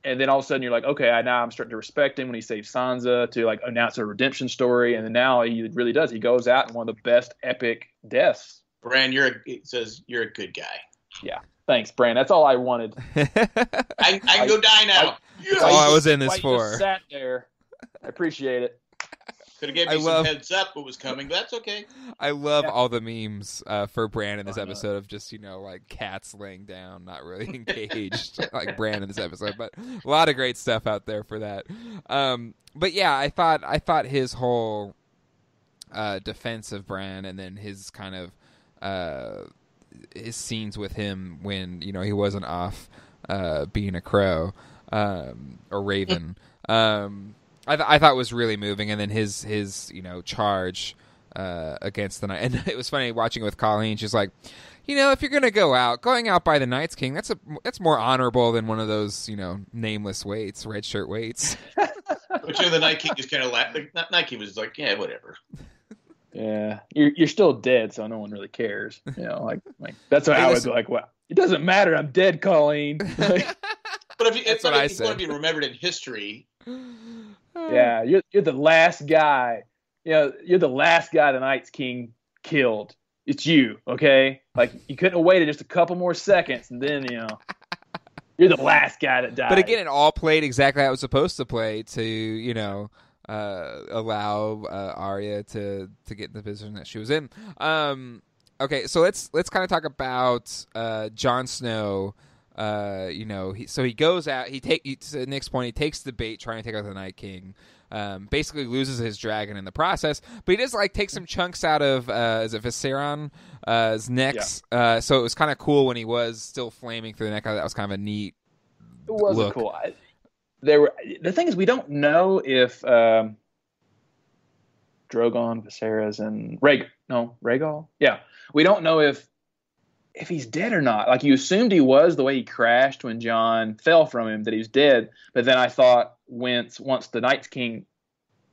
and then all of a sudden you're like, okay, now I'm starting to respect him when he saves Sansa, to like, now it's a redemption story, and then now he really does. He goes out in one of the best epic deaths. Bran, it says you're a good guy. Yeah. Thanks, Bran. That's all I wanted. I can go die now. That's all I was in this for. Just sat there. I appreciate it. Could have given me some heads up what was coming, but that's okay. I love all the memes for Bran in this episode of just, like cats laying down, not really engaged, like Bran in this episode. But a lot of great stuff out there for that. But yeah, I thought his whole defense of Bran and then his kind of his scenes with him when, he wasn't off being a crow or raven. I thought was really moving, and then his charge against the Night. And it was funny watching it with Colleen. She's like, if you're going out by the Night's King, that's more honorable than one of those nameless waits, red shirt waits. But the Night King just kind of laughed. The Night King was like, yeah, whatever. Yeah, you're still dead, so no one really cares. Like that's what I was like. Well, it doesn't matter. I'm dead, Colleen. But if you want to be remembered in history. Yeah, you're the last guy. You're the last guy the Night's King killed. It's you, okay? Like you couldn't have waited just a couple more seconds, and then you're the last guy that died. But again, it all played exactly how it was supposed to play to allow Arya to get in the position that she was in. Okay, so let's kind of talk about Jon Snow he goes out. To Nick's point, he takes the bait, trying to take out the Night King. Basically loses his dragon in the process, but he does take some chunks out of is it Viserion necks. Yeah. So it was kind of cool when he was still flaming through the neck. That was kind of a neat. It was look. cool. The thing is, we don't know if Drogon, Viserys, and Rhaegal. Yeah, we don't know if he's dead or not. Like, you assumed he was the way he crashed when Jon fell from him, that he was dead. But then I thought once the Night King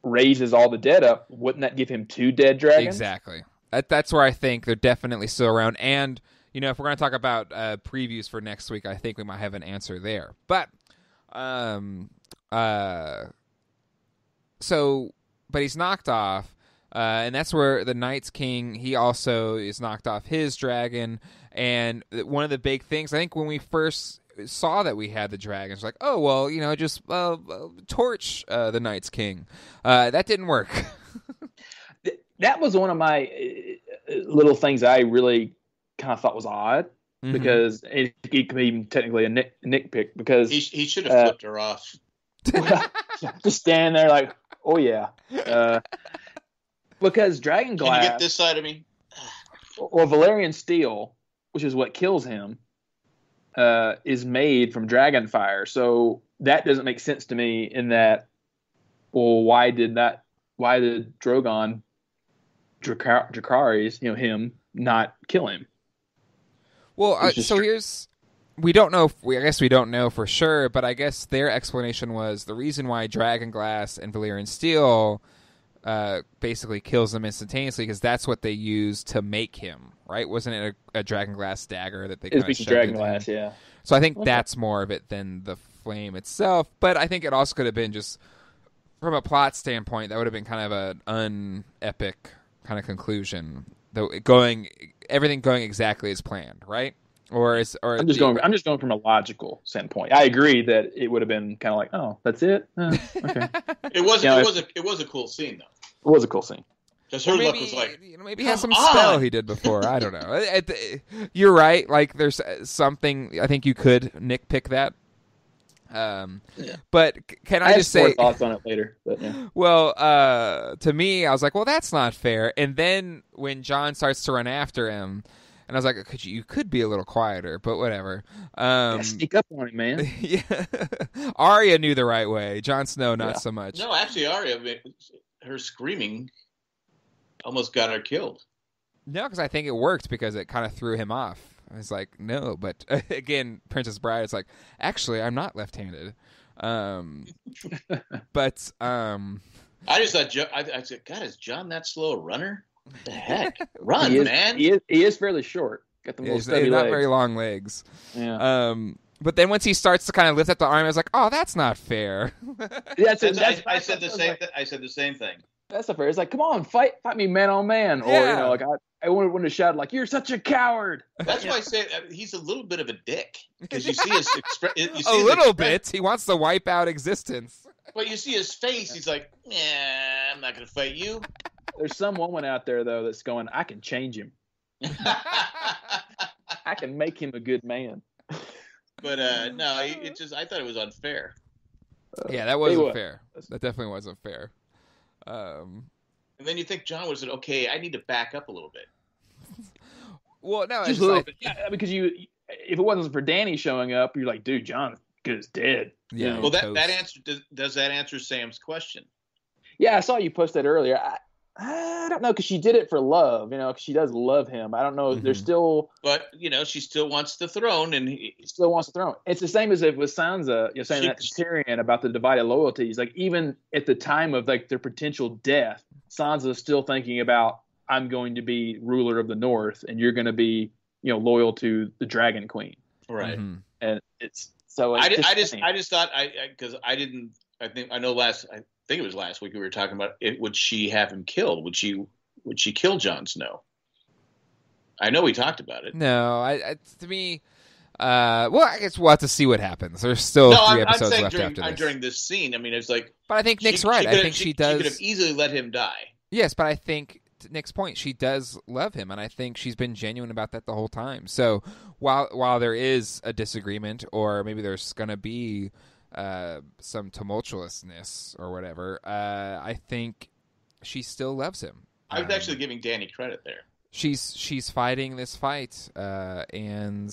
raises all the dead up, wouldn't that give him 2 dead dragons? Exactly. That's where I think they're definitely still around. And if we're going to talk about previews for next week, I think we might have an answer there. But but he's knocked off, and that's where the Night's King, he also is knocked off his dragon. And one of the big things, I think, when we first saw that we had the dragons, like, oh well, just torch the Night's King. That didn't work. That was one of my little things I really kind of thought was odd. Mm-hmm. Because it could be technically a nitpick, because he should have flipped her off. Just stand there like, oh yeah. Because Dragon Glass. Can you get this side of me? Or Valyrian steel, which is what kills him, is made from dragon fire. So that doesn't make sense to me. In that, well, why did Drogon, Dracarys, him, not kill him? Well, we don't know. I guess we don't know for sure, but I guess their explanation was the reason why Dragonglass and Valyrian steel basically kills them instantaneously, because that's what they used to make him. Right? Wasn't it a Dragonglass dagger that they? It was Dragonglass, yeah. So I think that's more of it than the flame itself. But I think it also could have been just from a plot standpoint, that would have been kind of an unepic kind of conclusion. Though everything going exactly as planned, right? I'm just going from a logical standpoint. I agree that it would have been kind of like, oh, that's it. Okay. It was a cool scene though. It was a cool scene. Because her look was like, maybe he has some spell he did before. I don't know. You're right. Like, there's something. I think you could nitpick that. But can I just say, more thoughts on it later? But yeah. Well, to me, I was like, well, that's not fair. And then when Jon starts to run after him, and I was like, you could be a little quieter, but whatever. Sneak up on him, man. Yeah. Arya knew the right way. Jon Snow, not so much. No, actually, Arya, her screaming almost got her killed. No, because I think it worked, because it kind of threw him off. I was like, no, but again, Princess Bride is like, actually, I'm not left-handed. But I just thought, I said, God, is Jon that slow a runner? What the heck? Run, man. He is fairly short. Got the little stubby legs. Not very long legs. Yeah. But then once he starts to kind of lift up the arm, I was like, oh, that's not fair. I said the same thing. That's not fair. It's like, come on, fight me man on man. Yeah. Or, I wanted to shout, like, you're such a coward. That's why I say he's a little bit of a dick. Because you see his bit. He wants to wipe out existence. But you see his face, he's like, yeah, I'm not going to fight you. There's some woman out there, though, that's going, I can change him. I can make him a good man. But, no, I thought it was unfair. Yeah, that wasn't fair. That definitely wasn't fair. And then you think Jon would have said, okay, I need to back up a little bit. Well, no, just a little bit. Yeah, because if it wasn't for Dany showing up, you're like, dude, Jon is dead. Yeah. Well, that answer does that answer Sam's question? Yeah, I saw you post that earlier. I don't know, because she did it for love, because she does love him. I don't know. Mm-hmm. There's still, but she still wants the throne, and he still wants the throne. It's the same as if with Sansa, saying that to Tyrion about the divided loyalties. Like, even at the time of their potential death, Sansa is still thinking about, I'm going to be ruler of the North, and you're going to be, loyal to the Dragon Queen. Right. Mm-hmm. And it's so. I just thought because I think it was last week we were talking about it. Would she have him killed? Would she kill Jon Snow? I know we talked about it. No, to me, I guess we'll have to see what happens. There's still 3 episodes left after this. During this scene, I mean, it's like. But I think Nick's right. I think she does. She could have easily let him die. Yes, but I think to Nick's point, she does love him, and I think she's been genuine about that the whole time. So while there is a disagreement, or maybe there's going to be some tumultuousness or whatever, I think she still loves him. I was actually giving Danny credit there. She's fighting this fight, and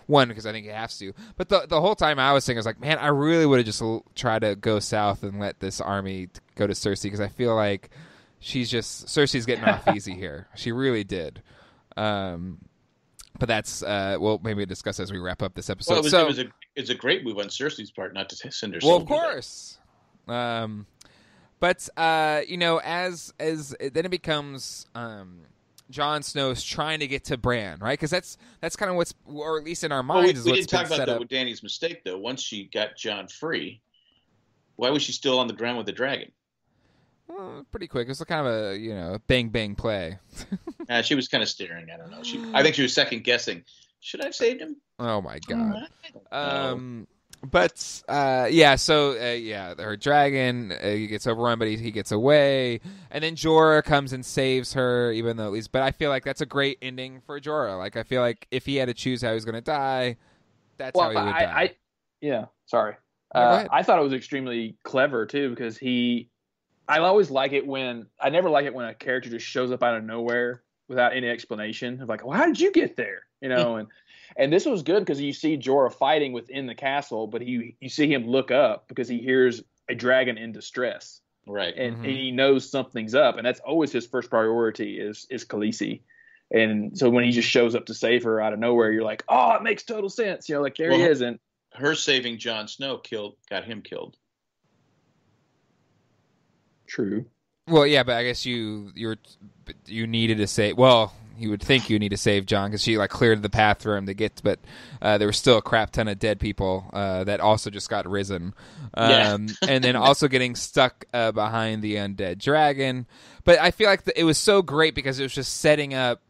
one, because I think he has to. But the whole time I was thinking, I was like, man, I really would have just tried to go south and let this army go to Cersei, because I feel like Cersei's getting off easy here. She really did. But that's we'll maybe discuss as we wrap up this episode. Well, it's a great move on Cersei's part not to send her. Well, of course. But as then it becomes Jon Snow's trying to get to Bran, right? Because that's kind of what's, or at least in our minds, we didn't talk about that with Dany's mistake though. Once she got Jon free, why was she still on the ground with the dragon? Well, pretty quick. It was kind of a bang bang play. She was kind of staring. I don't know. I think she was second guessing. Should I have saved him? Oh my god. But her dragon he gets overrun, but he gets away, and then Jorah comes and saves her. Even though but I feel like that's a great ending for Jorah. Like I feel like if he had to choose how he was going to die, that's how he would die. Sorry. I thought it was extremely clever too, because I always like it when I never like it when a character just shows up out of nowhere without any explanation of like, well, how did you get there? And this was good because you see Jorah fighting within the castle, but you see him look up because he hears a dragon in distress. Right. And he knows something's up, and that's always his first priority is Khaleesi. And so when he just shows up to save her out of nowhere, you're like, oh, it makes total sense. He is. And her saving Jon Snow got him killed. True. Well, yeah, but I guess you needed to save. Well, you would think you need to save Jon because she cleared the path for him to get. But there was still a crap ton of dead people that also just got risen, and then also getting stuck behind the undead dragon. But I feel like it was so great because it was just setting up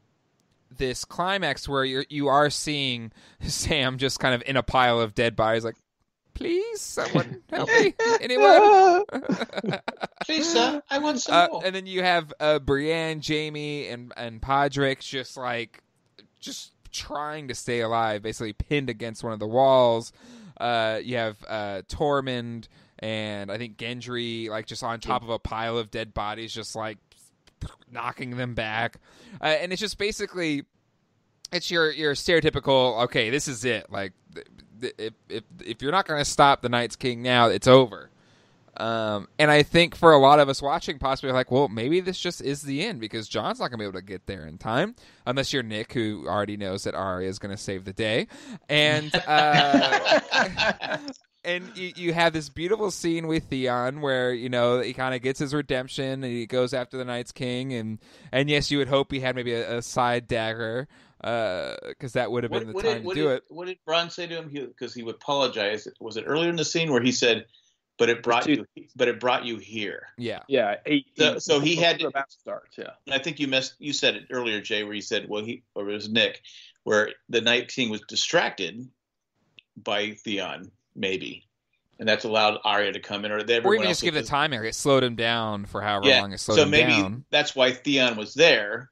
this climax where you are seeing Sam just kind of in a pile of dead bodies, like, please, someone help me. Anyone? Please, sir, I want some more. And then you have Brienne, Jaime, and Podrick just trying to stay alive, basically pinned against one of the walls. You have Tormund and I think Gendry just on top of a pile of dead bodies, just knocking them back. And it's just basically, it's your stereotypical, okay, this is it. If you're not going to stop the Night's King now, it's over. And I think for a lot of us watching, possibly well, maybe this just is the end because Jon's not going to be able to get there in time, unless you're Nick, who already knows that Arya is going to save the day. And and you have this beautiful scene with Theon where he kind of gets his redemption and he goes after the Night's King, and yes, you would hope he had maybe a side dagger. Because that would have been the time to do it. What did Bronn say to him? Because he would apologize. Was it earlier in the scene where he said, "But it brought you here." Yeah, yeah. So he had to start. Yeah, and I think you said it earlier, Jay, where he said, or it was Nick, where the Night King was distracted by Theon, maybe, and that's allowed Arya to come in, or even just give the timing. It slowed him down for however long it slowed him down. So maybe that's why Theon was there.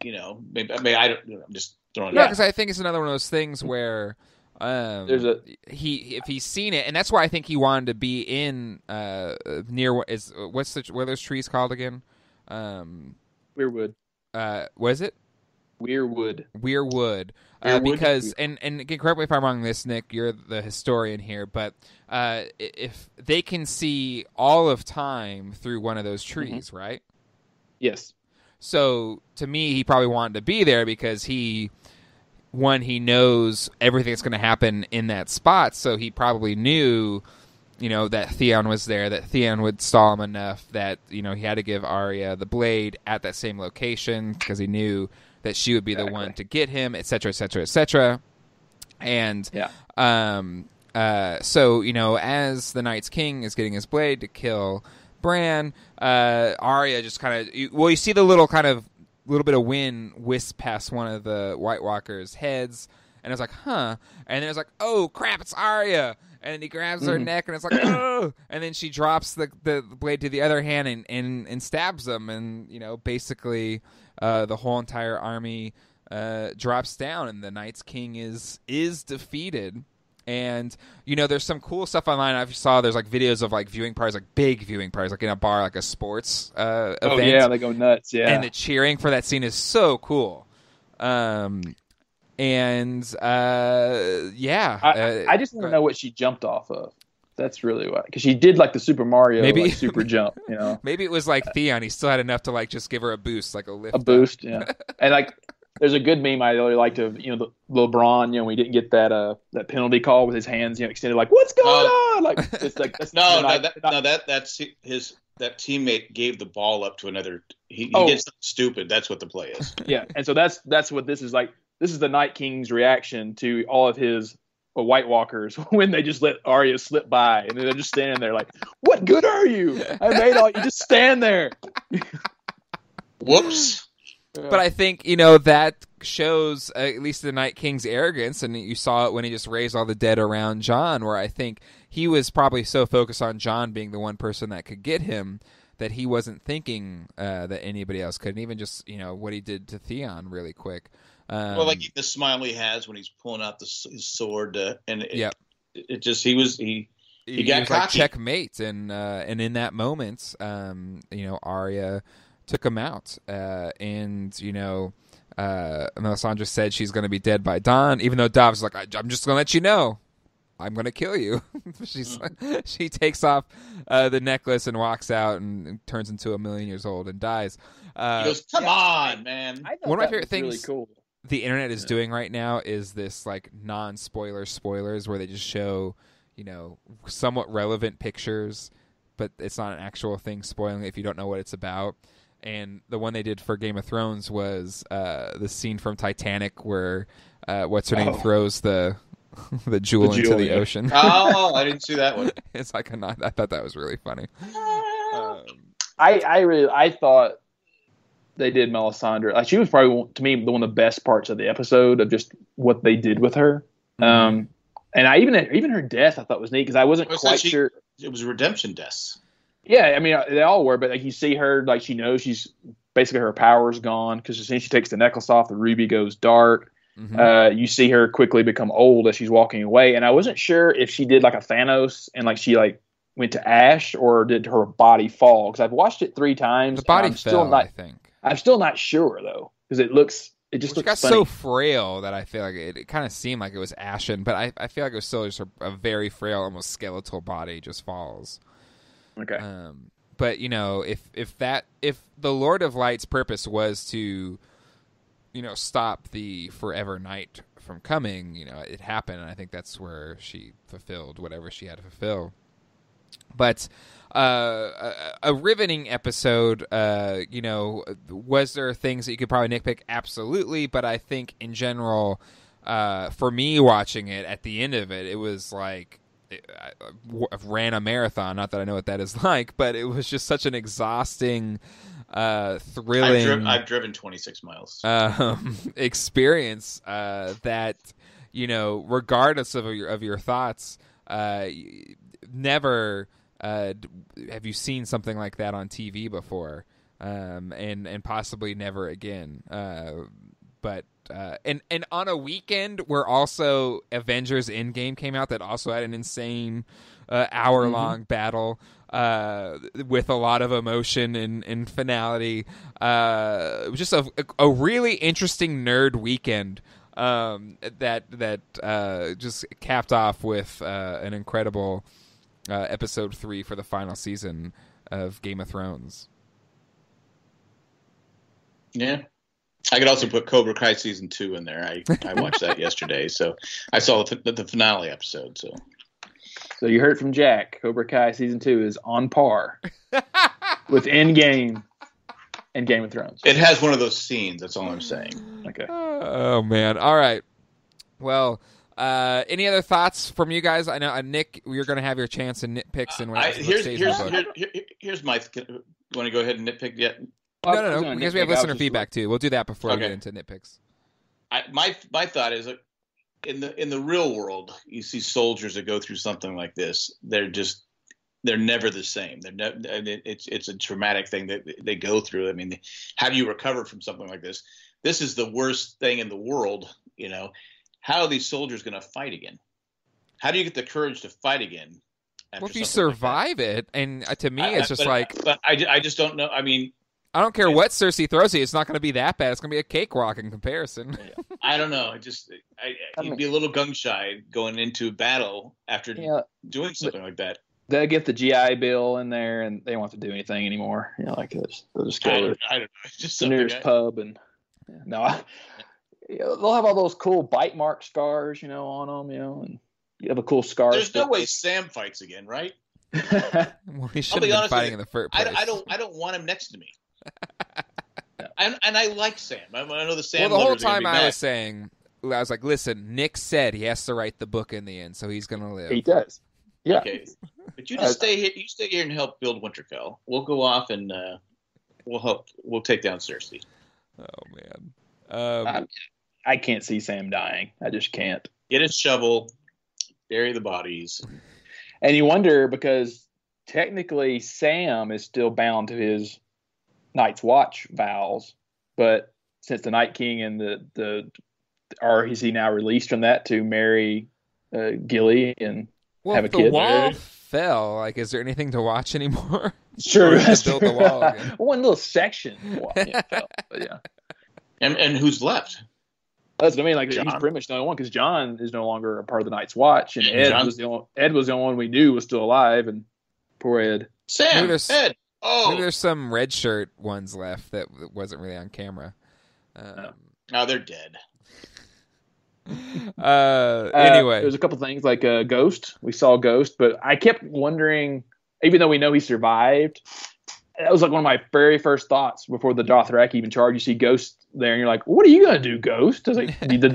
Maybe I don't. I'm just throwing it out. Yeah, because I think it's another one of those things where if he's seen it, and that's why I think he wanted to be in near what are those trees called again? Weirwood. What is it? Weirwood. Weirwood. Because and again, correct me if I'm wrong, this Nick, you're the historian here, but if they can see all of time through one of those trees, right? Yes. So, to me, he probably wanted to be there because he knows everything that's going to happen in that spot, so he probably knew, that Theon was there, that Theon would stall him enough that, he had to give Arya the blade at that same location because he knew that she would be the one to get him, et cetera, et cetera, et cetera. And, so, as the Night's King is getting his blade to kill Bran, Arya just kind of you see the little bit of wind wisp past one of the White Walkers' heads, and I was like, huh, and then I was like, oh crap, it's Arya, and then he grabs her neck, and it's like, oh, and then she drops the blade to the other hand and stabs him, and basically the whole entire army drops down, and the Night's King is defeated. And there's some cool stuff online. I saw there's like videos of like viewing parties, like big viewing parties, like in a bar, like a sports event. Oh yeah, they go nuts. Yeah, and the cheering for that scene is so cool. I just want to know what she jumped off of. That's really why, because she did like the Super Mario like, super jump. Maybe it was like Theon. He still had enough to like just give her a boost, like a lift. A boost, yeah. And like, there's a good meme I really liked of the LeBron. When he didn't get that penalty call with his hands extended, like what's going on? Like it's like that's that teammate gave the ball up to another. He did something stupid. That's what the play is. Yeah, and so that's what this is like. This is the Night King's reaction to all of his White Walkers when they just let Arya slip by, and they're just standing there like, "What good are you? I made all you just stand there." Whoops. But I think that shows at least the Night King's arrogance, and you saw it when he just raised all the dead around Jon, where I think he was probably so focused on Jon being the one person that could get him that he wasn't thinking that anybody else could. And even just what he did to Theon really quick. Well, like the smile he has when he's pulling out his sword, and he got cocky. Like checkmate, and in that moment, Arya took him out, and Melisandre said she's going to be dead by dawn, even though Davos was like, I'm just going to let you know, I'm going to kill you. She takes off the necklace and walks out and turns into 1,000,000 years old and dies. He goes, come on, man. One of my favorite things really cool. The internet is doing right now is this like non-spoiler spoilers where they just show, somewhat relevant pictures, but it's not an actual thing spoiling if you don't know what it's about. And the one they did for Game of Thrones was the scene from Titanic where what's her name throws the jewel into the ocean. Oh, I didn't see that one. It's like I thought that was really funny. I thought they did Melisandre. Like, she was probably, to me, one of the best parts of the episode of just what they did with her. And I even her death I thought was neat because I wasn't quite sure. It was redemption deaths. Yeah, I mean they all were, but like you see her, like she knows she's basically her power's gone because as soon as she takes the necklace off, the ruby goes dark. You see her quickly become old as she's walking away, and I wasn't sure if she did like a Thanos and like she like went to ash or did her body fall because I've watched it 3 times. The body fell, I think. I'm still not sure though because it looks She got funny. So frail that I feel like it kind of seemed like it was ashen, but I feel like it was still just a very frail, almost skeletal body just falls. Okay. But if the Lord of Light's purpose was to, stop the forever night from coming, it happened, and I think that's where she fulfilled whatever she had to fulfill. But a riveting episode. Was there things that you could probably nitpick? Absolutely, but I think in general, for me watching it, at the end of it, it was like I ran a marathon. Not that I know what that is like, but it was just such an exhausting, thrilling. I've driven 26 miles. Experience that regardless of your thoughts, never have you seen something like that on TV before, and possibly never again. But and on a weekend where also Avengers Endgame came out, that also had an insane hour-long battle with a lot of emotion and finality. It was just a really interesting nerd weekend that just capped off with an incredible episode 3 for the final season of Game of Thrones. Yeah. I could also put Cobra Kai season 2 in there. I watched that yesterday, so I saw the finale episode. So you heard from Jack. Cobra Kai season 2 is on par with Endgame and Game of Thrones. It has one of those scenes. That's all I'm saying. Okay. Oh man. All right. Well, any other thoughts from you guys? I know Nick, you're going to have your chance in nitpicks and here's my. You want to go ahead and nitpick yet? No. Because we have listener feedback too. We'll do that before we get into nitpicks. My thought is in the real world, you see soldiers that go through something like this. They're never the same. It's a traumatic thing that they go through. I mean, how do you recover from something like this? This is the worst thing in the world. How are these soldiers going to fight again? How do you get the courage to fight again? Well, if you survive it, and to me, it's just But I just don't know. I mean, I don't care what Cersei throws you. It's not going to be that bad. It's going to be a cakewalk in comparison. I don't know. You'd be a little gung shy going into battle after doing something like that. They'll get the GI Bill in there, and they won't have to do anything anymore. Like this, they'll just go to I don't know. It's just the nearest pub, and they'll have all those cool bite mark scars, on them, and you have a cool scar. There's no way Sam fights again, right? Well, he should have been fighting in the first place. I don't want him next to me. And I like Sam. I know the Sam. Well, the whole time I was saying, I was like, listen, Nick said he has to write the book in the end, so he's going to live. He does. Yeah. Okay. But you just stay here. You stay here and help build Winterfell. We'll go off and we'll help. We'll take down Cersei. Oh man. I can't see Sam dying. I just can't. Get a shovel, bury the bodies. And you wonder, because technically Sam is still bound to his Night's Watch vows, but since the Night King and is he now released from that to marry Gilly and have a kid? The wall fell. Is there anything to watch anymore? Sure, build the wall again. One little section. Fell, but yeah. And who's left? That's what I mean. He's pretty much the only one, because John is no longer a part of the Night's Watch, and Ed was the only one we knew was still alive, and poor Ed. Sam, Ed. Oh, maybe there's some red shirt ones left that wasn't really on camera. No, they're dead. Anyway, there's a couple things like Ghost. We saw Ghost, but I kept wondering, even though we know he survived, that was one of my very first thoughts before the Dothraki even charge. You see Ghost there, and you're like, "What are you gonna do, Ghost?" I was like, did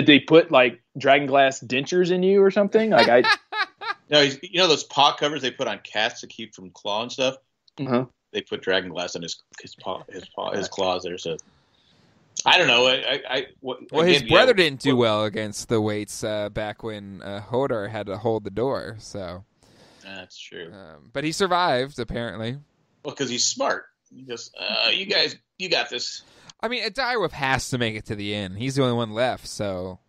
they put dragon glass dentures in you or something? No, those paw covers they put on cats to keep from claw and stuff. Uh-huh. They put dragon glass on his claws there. So I don't know. His brother didn't do well against the Waits back when Hodor had to hold the door. So that's true. But he survived apparently. Well, because he's smart. He goes, you guys, you got this. I mean, Direwolf has to make it to the end. He's the only one left, so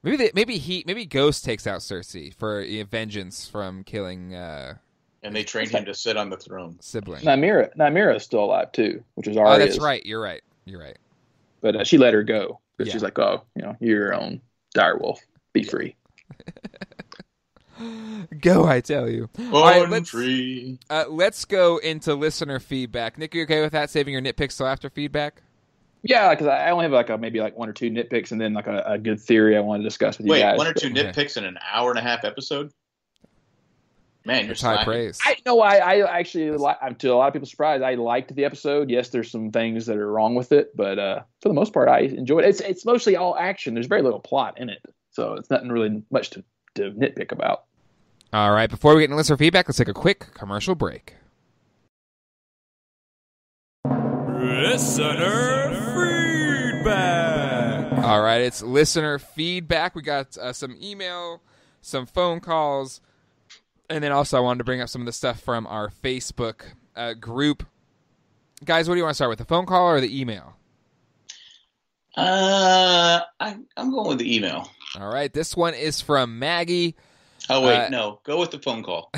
maybe Ghost takes out Cersei for vengeance from killing. And they trained him to sit on the throne. Sibling. Nymeera is still alive too, which is Arya. Oh, that's right. You're right. But she let her go. But she's like, "Oh, you're your own direwolf. Be free." Go, I tell you. All right, let's go into listener feedback. Nick, you okay with that? Saving your nitpicks till after feedback? Yeah, because I only have maybe one or two nitpicks, and then a good theory I want to discuss with you guys. Wait, 1 or 2 nitpicks in an hour and a half episode? Man, you're high praise. I actually, to a lot of people's surprise, I liked the episode. Yes, there's some things that are wrong with it, but for the most part, I enjoyed it. It's mostly all action. There's very little plot in it, so it's nothing really much to nitpick about. All right, before we get into listener feedback, let's take a quick commercial break. Listener feedback. All right, it's listener feedback. We got some email, some phone calls, and then also I wanted to bring up some of the stuff from our Facebook group. Guys, what do you want to start with, the phone call or the email? I'm going with the email. All right, this one is from Maggie. Oh, wait, no. Go with the phone call.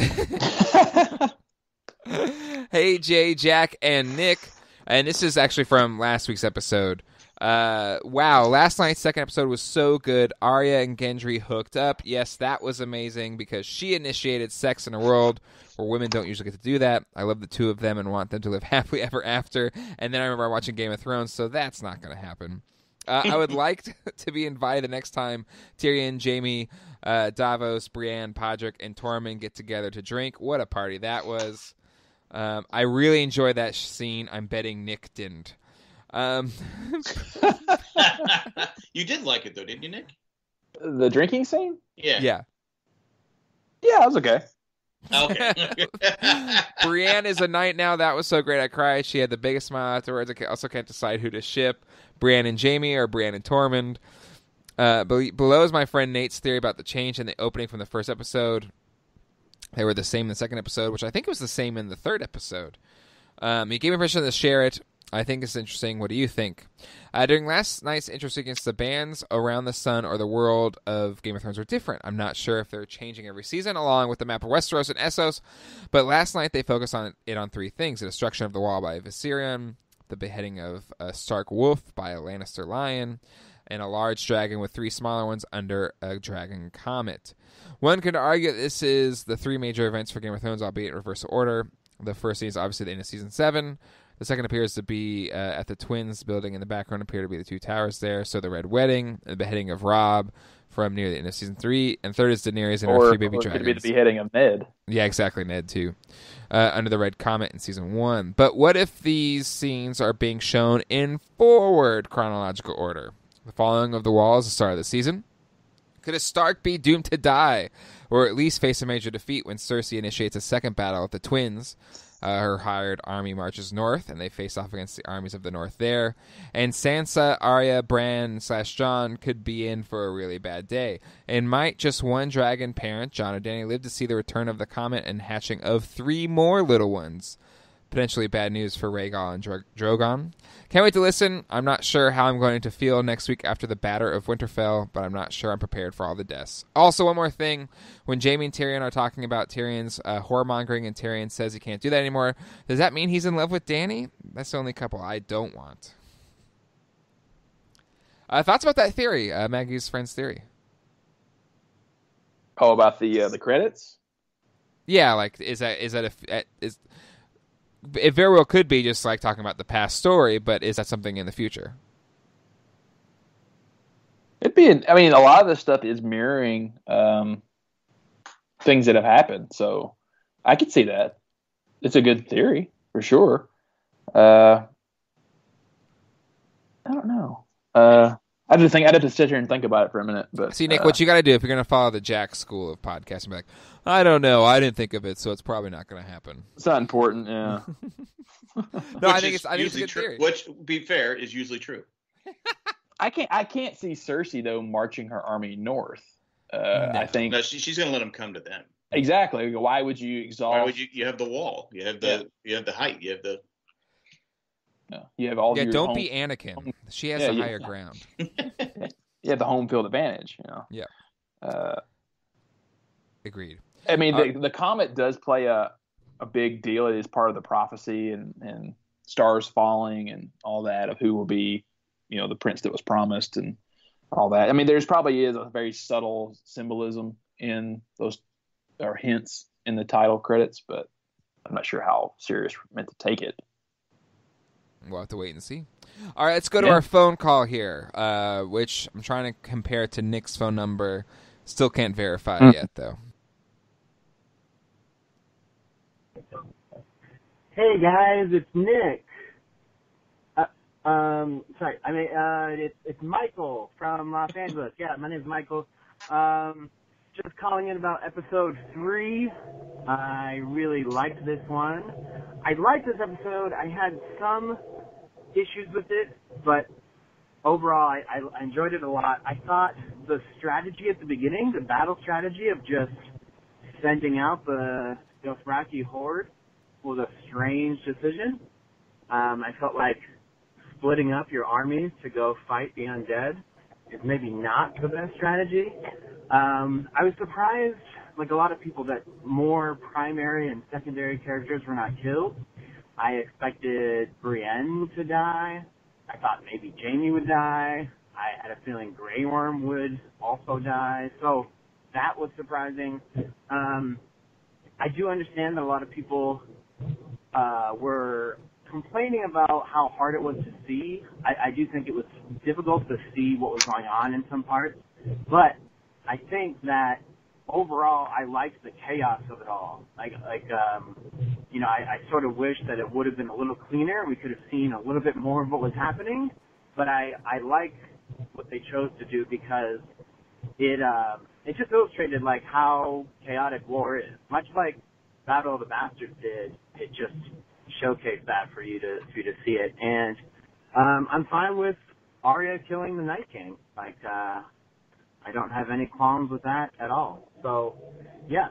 Hey, Jay, Jack, and Nick. And this is actually from last week's episode. Wow, last night's second episode was so good. Arya and Gendry hooked up. Yes, that was amazing because she initiated sex in a world where women don't usually get to do that. I love the two of them and want them to live happily ever after. And then I remember watching Game of Thrones, so that's not going to happen. I would like to be invited the next time Tyrion, Jaime, Davos, Brienne, Podrick, and Tormund get together to drink. What a party that was. I really enjoyed that scene. I'm betting Nick didn't. You did like it, though, didn't you, Nick? The drinking scene? Yeah. Yeah, it was okay. Okay. Brienne is a knight now. That was so great. I cried. She had the biggest smile afterwards. I also can't decide who to ship. Brienne and Jaime or Brienne and Tormund. Below is my friend Nate's theory about the change in the opening from the first episode. They were the same in the second episode, which I think was the same in the third episode. He gave me permission to share it. I think it's interesting. What do you think? During last night's intro sequence, the bands around the sun or the world of Game of Thrones were different. I'm not sure if they're changing every season along with the map of Westeros and Essos, but last night they focused on three things: the destruction of the wall by Viserion, the beheading of a Stark wolf by a Lannister lion, and a large dragon with three smaller ones under a dragon comet. One could argue that this is the three major events for Game of Thrones, albeit in reverse order. The first scene is obviously the end of Season 7. The second appears to be at the Twins building in the background appear to be the two towers there. So the Red Wedding, the beheading of Robb from near the end of Season 3. And third is Daenerys and her three baby dragons. Or it could be the beheading of Ned. Yeah, exactly, Ned too. Under the Red Comet in Season 1. But what if these scenes are being shown in forward chronological order? The falling of the wall is the start of the season. Could a Stark be doomed to die, or at least face a major defeat when Cersei initiates a second battle at the Twins? Her hired army marches north, and they face off against the armies of the north there. And Sansa, Arya, Bran, / Jon could be in for a really bad day. And might just one dragon parent, Jon or Dany, live to see the return of the comet and hatching of three more little ones? Potentially bad news for Rhaegal and Drogon. Can't wait to listen. I'm not sure how I'm going to feel next week after the batter of Winterfell, but I'm not sure I'm prepared for all the deaths. Also, one more thing. When Jaime and Tyrion are talking about Tyrion's whoremongering and Tyrion says he can't do that anymore, does that mean he's in love with Dany? That's the only couple I don't want. Thoughts about that theory, Maggie's friend's theory? Oh, about the credits? Yeah, like, it very well could be just like talking about the past story, but is that something in the future? I mean, a lot of this stuff is mirroring things that have happened, so I could see that. It's a good theory for sure. I don't know. I'd have to sit here and think about it for a minute. But see, Nick, what you got to do if you're going to follow the Jack school of podcasting, be like, I don't know, I didn't think of it, so it's probably not going to happen. It's not important, yeah. No, I think it's a good theory. Which, to be fair, is usually true. I can't see Cersei though marching her army north. No. I think she's going to let them come to them. Exactly. Why would you exhaust? Why would you have the wall? You have the height. You have the. No, you have all. Yeah, your don't be Anakin. She has the higher ground. You have the home field advantage. You know. Yeah. Agreed. I mean, the comet does play a big deal. It is part of the prophecy and stars falling and all that of who will be, the prince that was promised and all that. I mean, there's probably is a very subtle symbolism in those or hints in the title credits, but I'm not sure how serious we're meant to take it. We'll have to wait and see. All right, let's go to our phone call here, which I'm trying to compare to Nick's phone number. Still can't verify yet, though. Hey, guys, it's Nick. Sorry, I mean, it's Michael from Los Angeles. Yeah, my name's Michael. Just calling in about episode 3. I really liked this one. I liked this episode. I had some issues with it, but overall, I enjoyed it a lot. I thought the strategy at the beginning, the battle strategy of just sending out the Dothraki horde was a strange decision. I felt like splitting up your armies to go fight the undead is maybe not the best strategy. I was surprised, like a lot of people, that more primary and secondary characters were not killed. I expected Brienne to die. I thought maybe Jaime would die. I had a feeling Grey Worm would also die. So that was surprising. I do understand that a lot of people were complaining about how hard it was to see. I do think it was difficult to see what was going on in some parts. But I think that overall I liked the chaos of it all. I sort of wish that it would have been a little cleaner. We could have seen a little bit more of what was happening. But I like what they chose to do because it just illustrated like how chaotic war is. Much like Battle of the Bastards did, it just showcased that for you to see it. And I'm fine with Arya killing the Night King. Like I don't have any qualms with that at all. So, yeah,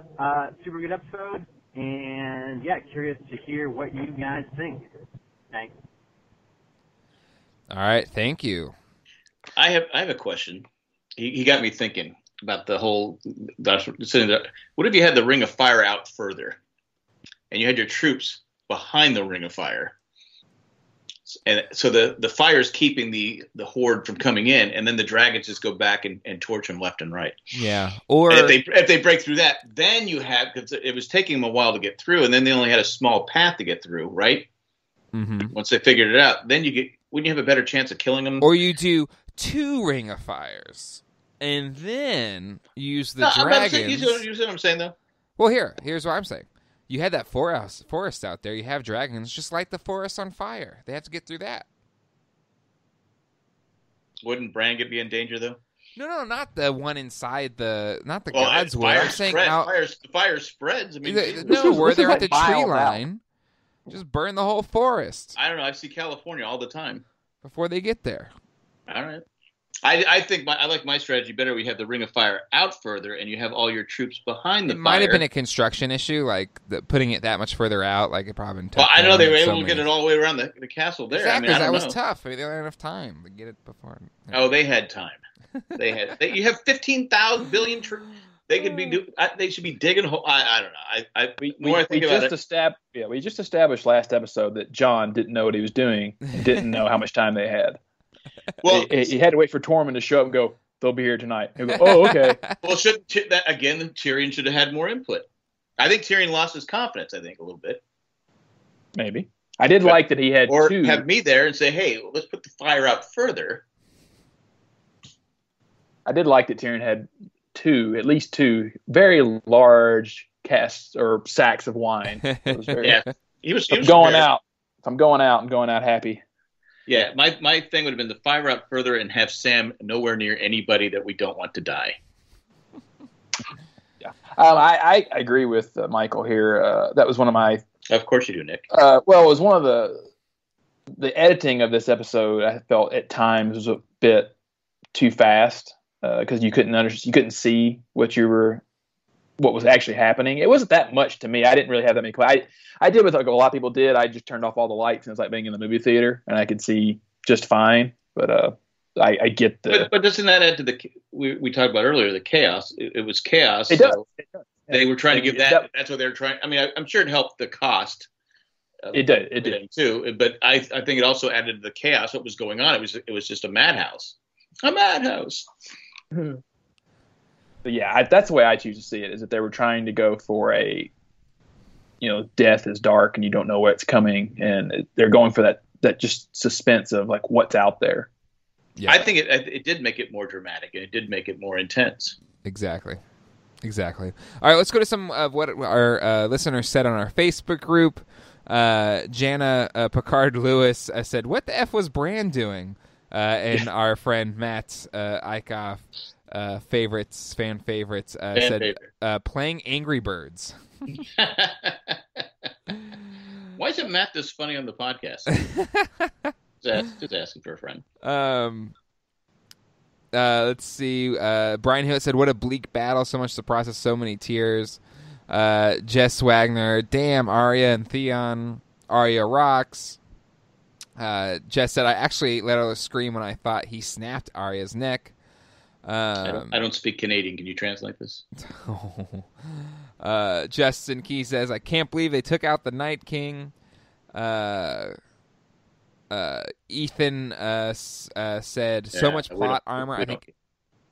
super good episode, and yeah, curious to hear what you guys think. Thanks. All right, thank you. I have a question. He got me thinking about the whole. What if you had the Ring of Fire out further, and you had your troops behind the Ring of Fire, and so the fire's keeping the horde from coming in, and then the dragons just go back and torch them left and right. Yeah, or and if they break through that, then you have, because it was taking them a while to get through, and then they only had a small path to get through, right? Mm-hmm. Once they figured it out, then wouldn't you have a better chance of killing them? Or you do 2 Ring of Fires, and then use the dragons. You see what I'm saying, though? Well, here's what I'm saying. You had that forest out there. You have dragons. Just light the forest on fire. They have to get through that. Wouldn't Bran be in danger, though? No, not the one inside not the well, God's Wood. I'm saying the fire spreads. I mean, where they're at the tree miles line. Just burn the whole forest. I don't know. I see California all the time. Before they get there. All right. I think I like my strategy better. We have the Ring of Fire out further, and you have all your troops behind the fire. It might have been a construction issue, like putting it that much further out. Like it probably took. Well, I know they were able to get it all the way around the castle there. Exactly, I mean, that was tough. I mean, they didn't have enough time to get it before. Oh, they had time. You have 15,000 billion troops. They could be. They should be digging. I don't know. We just established last episode that John didn't know what he was doing. And didn't know how much time they had. Well, he had to wait for Tormund to show up and go, "They'll be here tonight." He'll go, "Oh, okay." Well, Tyrion should have had more input. I think Tyrion lost his confidence. I think a little bit. Maybe. I did like that he had or 2. Have me there and say, "Hey, let's put the fire out further." I did like that Tyrion had at least 2 very large casks or sacks of wine. It was very, he was going out. If I'm going out, I'm going out happy. Yeah, my thing would have been the fire out further and have Sam nowhere near anybody that we don't want to die. Yeah, I agree with Michael here. That was one of my. Of course you do, Nick. Well, it was one of the editing of this episode. I felt at times was a bit too fast because you couldn't see what was actually happening. It wasn't that much to me. I didn't really have that many. I did what a lot of people did. I just turned off all the lights and it was like being in the movie theater, and I could see just fine. But I get the. But doesn't that add to the we talked about earlier, the chaos? It was chaos. It does. It does. They were trying to give that. That's what they were trying. I mean, I'm sure it helped the cost. It did. It did too. But I think it also added to the chaos. What was going on? It was just a madhouse. A madhouse. But yeah, that's the way I choose to see it. Is that they were trying to go for a, death is dark and you don't know what's coming, and they're going for that just suspense of like what's out there. Yeah. I think it did make it more dramatic, and it did make it more intense. Exactly. All right, let's go to some of what our listeners said on our Facebook group. Jana Picard Lewis said, "What the F was Bran doing?" And our friend Matt Eichhoff, fan favorites, said, "Playing Angry Birds." Why isn't Matt this funny on the podcast? Just asking for a friend. Let's see. Brian Hill said, "What a bleak battle! So much to process, so many tears." Jess Wagner, "Damn, Arya and Theon. Arya rocks." Jess said, "I actually let out a scream when I thought he snapped Arya's neck." I don't speak Canadian. Can you translate this? Justin Key says, "I can't believe they took out the Night King." Ethan said, "So much plot armor. I think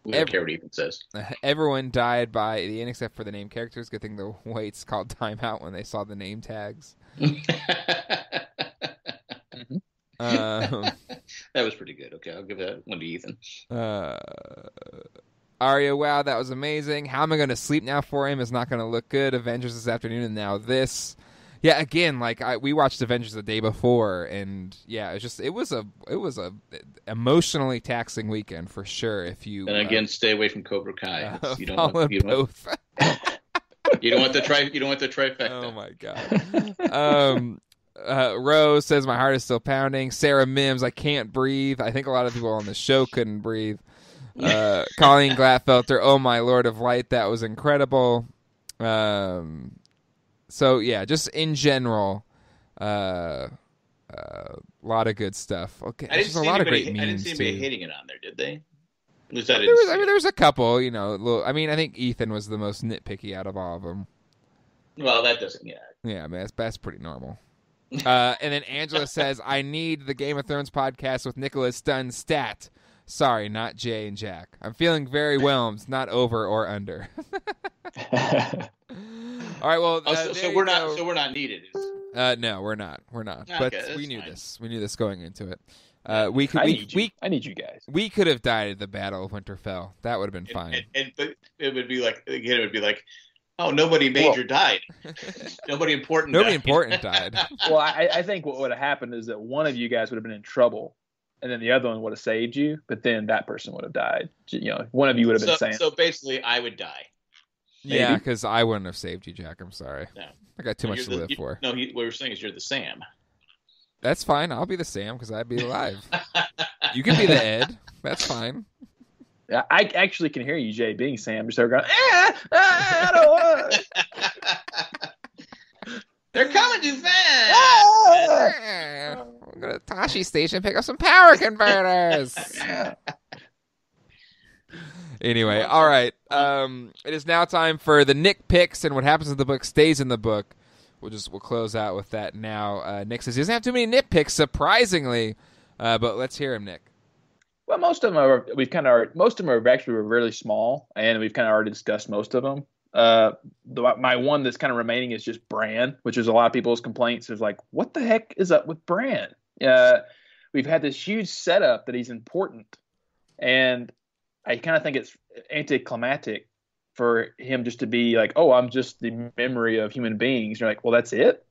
we don't care what Ethan says. Everyone died by the end except for the named characters. Good thing the Whites called timeout when they saw the name tags." That was pretty good. Okay, I'll give that one to Ethan. Arya, wow, that was amazing. How am I going to sleep now for him? Is not going to look good. Avengers this afternoon, and now this. Yeah, again, we watched Avengers the day before, and yeah, it was a emotionally taxing weekend for sure. If you stay away from Cobra Kai. You don't want both. You don't want the trifecta. Oh my god. Rose says, "My heart is still pounding." Sarah Mims, "I can't breathe." I think a lot of people on the show couldn't breathe. Colleen Glatfelter, oh my Lord of Light, that was incredible. So yeah, just in general, a lot of good stuff. Okay, I didn't see a lot of anybody, great memes I didn't see anybody too. hating it on there, did they? There was a couple, I think Ethan was the most nitpicky out of all of them. Well, that doesn't. Yeah. Yeah, I mean, that's pretty normal. And then Angela says, "I need the Game of Thrones podcast with Nicholas Dunn stat. Sorry, not Jay and Jack. I'm feeling very whelmed, not over or under." All right, well, So we're not. So we're not needed. No, we're not. Okay, But that's we knew fine. this. We knew this going into it. I need you guys. We could have died at the Battle of Winterfell. That would have been fine. But it would be like again. It would be like, oh, nobody major died. Nobody important. Died. Well, I think what would have happened is that one of you guys would have been in trouble, and then the other one would have saved you. But then that person would have died. One of you would have been Sam. So basically, I would die. Yeah, because I wouldn't have saved you, Jack. I'm sorry. No. I got too much to live for. No, what we're saying is you're the Sam. That's fine. I'll be the Sam because I'd be alive. You can be the Ed. That's fine. I actually can hear you, Jay, being Sam. Just going, I don't want to. They're coming too fast. I'm going to Tashi Station pick up some power converters. Anyway, all right. It is now time for the Nick picks, and what happens in the book stays in the book. We'll close out with that now. Nick says he doesn't have too many nitpicks, surprisingly, but let's hear him, Nick. Well, most of them are actually really small, and we've kind of already discussed most of them. My one that's kind of remaining is just Bran, which is a lot of people's complaints of like, what the heck is up with Bran? We've had this huge setup that he's important, and I kind of think it's anticlimactic for him just to be like, oh, I'm just the memory of human beings. You're like, well, that's it?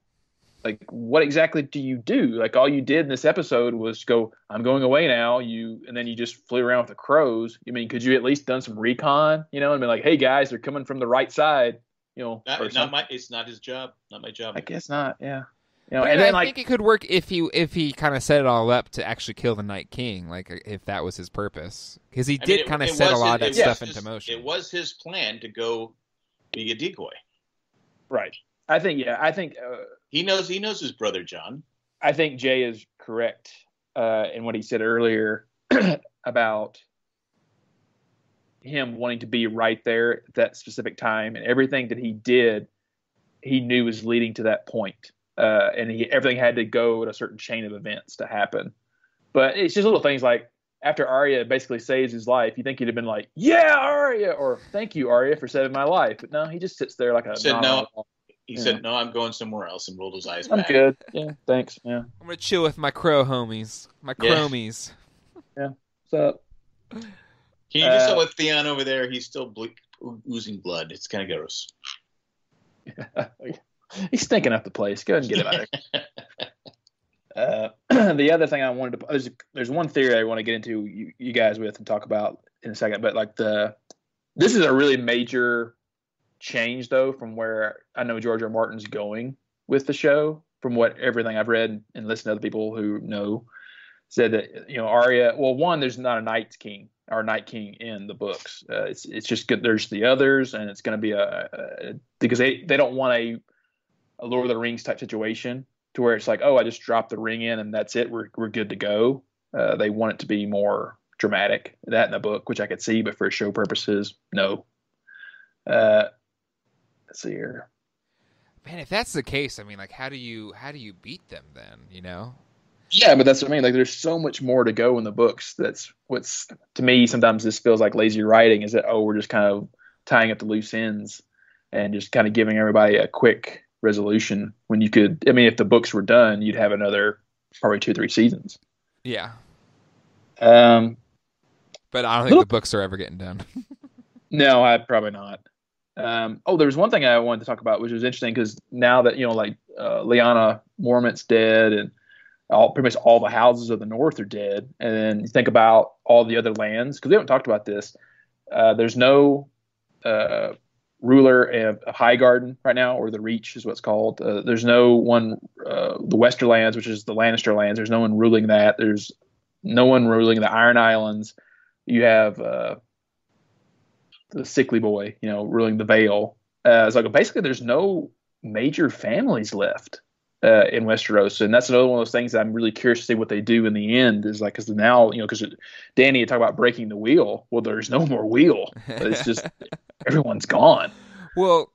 Like, what exactly do you do? Like, all you did in this episode was go, I'm going away now. And then you just flew around with the crows. I mean, could you at least done some recon, and be like, hey, guys, they're coming from the right side, It's not his job. Not my job. I guess not, yeah. And then I think it could work if he kind of set it all up to actually kill the Night King, like if that was his purpose, because he did kind of set a lot of that stuff into motion. It was his plan to go be a decoy, right? I think he knows his brother John. I think Jay is correct in what he said earlier about him wanting to be right there at that specific time, and everything that he did, he knew was leading to that point. And everything had to go at a certain chain of events to happen. But it's just little things like after Arya basically saves his life, you think he'd have been like, yeah, Arya, or thank you, Arya, for saving my life. But no, he just sits there like a... He said, no, I'm going somewhere else, and rolled his eyes back. I'm good. Yeah, thanks. Yeah. I'm going to chill with my crow homies. My chromies. Yeah. What's up? Can you just tell with Theon over there, he's still oozing blood. It's kind of gross. He's stinking up the place. Go ahead and get him out of there. The other thing I wanted to... There's one theory I want to get into you guys with and talk about in a second, but like this is a really major change, though, from where I know George R. Martin's going with the show. From what everything I've read and listened to other people who know, said that Arya. Well, one, there's not a Night King in the books. It's just good. There's the others, and it's going to be because they don't want a Lord of the Rings type situation to where it's like, oh, I just dropped the ring in and that's it. We're good to go. They want it to be more dramatic. That in the book, which I could see, but for show purposes, no. Let's see here. Man, if that's the case, I mean, like, how do you beat them then? Yeah, but that's what I mean. Like, there's so much more to go in the books. That's what's, to me, sometimes this feels like lazy writing. Is that we're just kind of tying up the loose ends and just kind of giving everybody a quick resolution when you could. I mean, if the books were done, you'd have another probably 2-3 seasons. Yeah. But I don't think the books are ever getting done. No, I probably not. There was one thing I wanted to talk about, which was interesting because now that Lyanna Mormont's dead and pretty much all the houses of the North are dead, and then you think about all the other lands, because we haven't talked about this. There's no ruler of Highgarden right now, or the Reach is what's called. There's no one, the Westerlands, which is the Lannister lands. There's no one ruling that. There's no one ruling the Iron Islands. You have the sickly boy, ruling the Vale. It's like basically there's no major families left in Westeros, and that's another one of those things that I'm really curious to see what they do in the end. Is like because now because Danny had talked about breaking the wheel. Well, there's no more wheel. It's just everyone's gone. Well,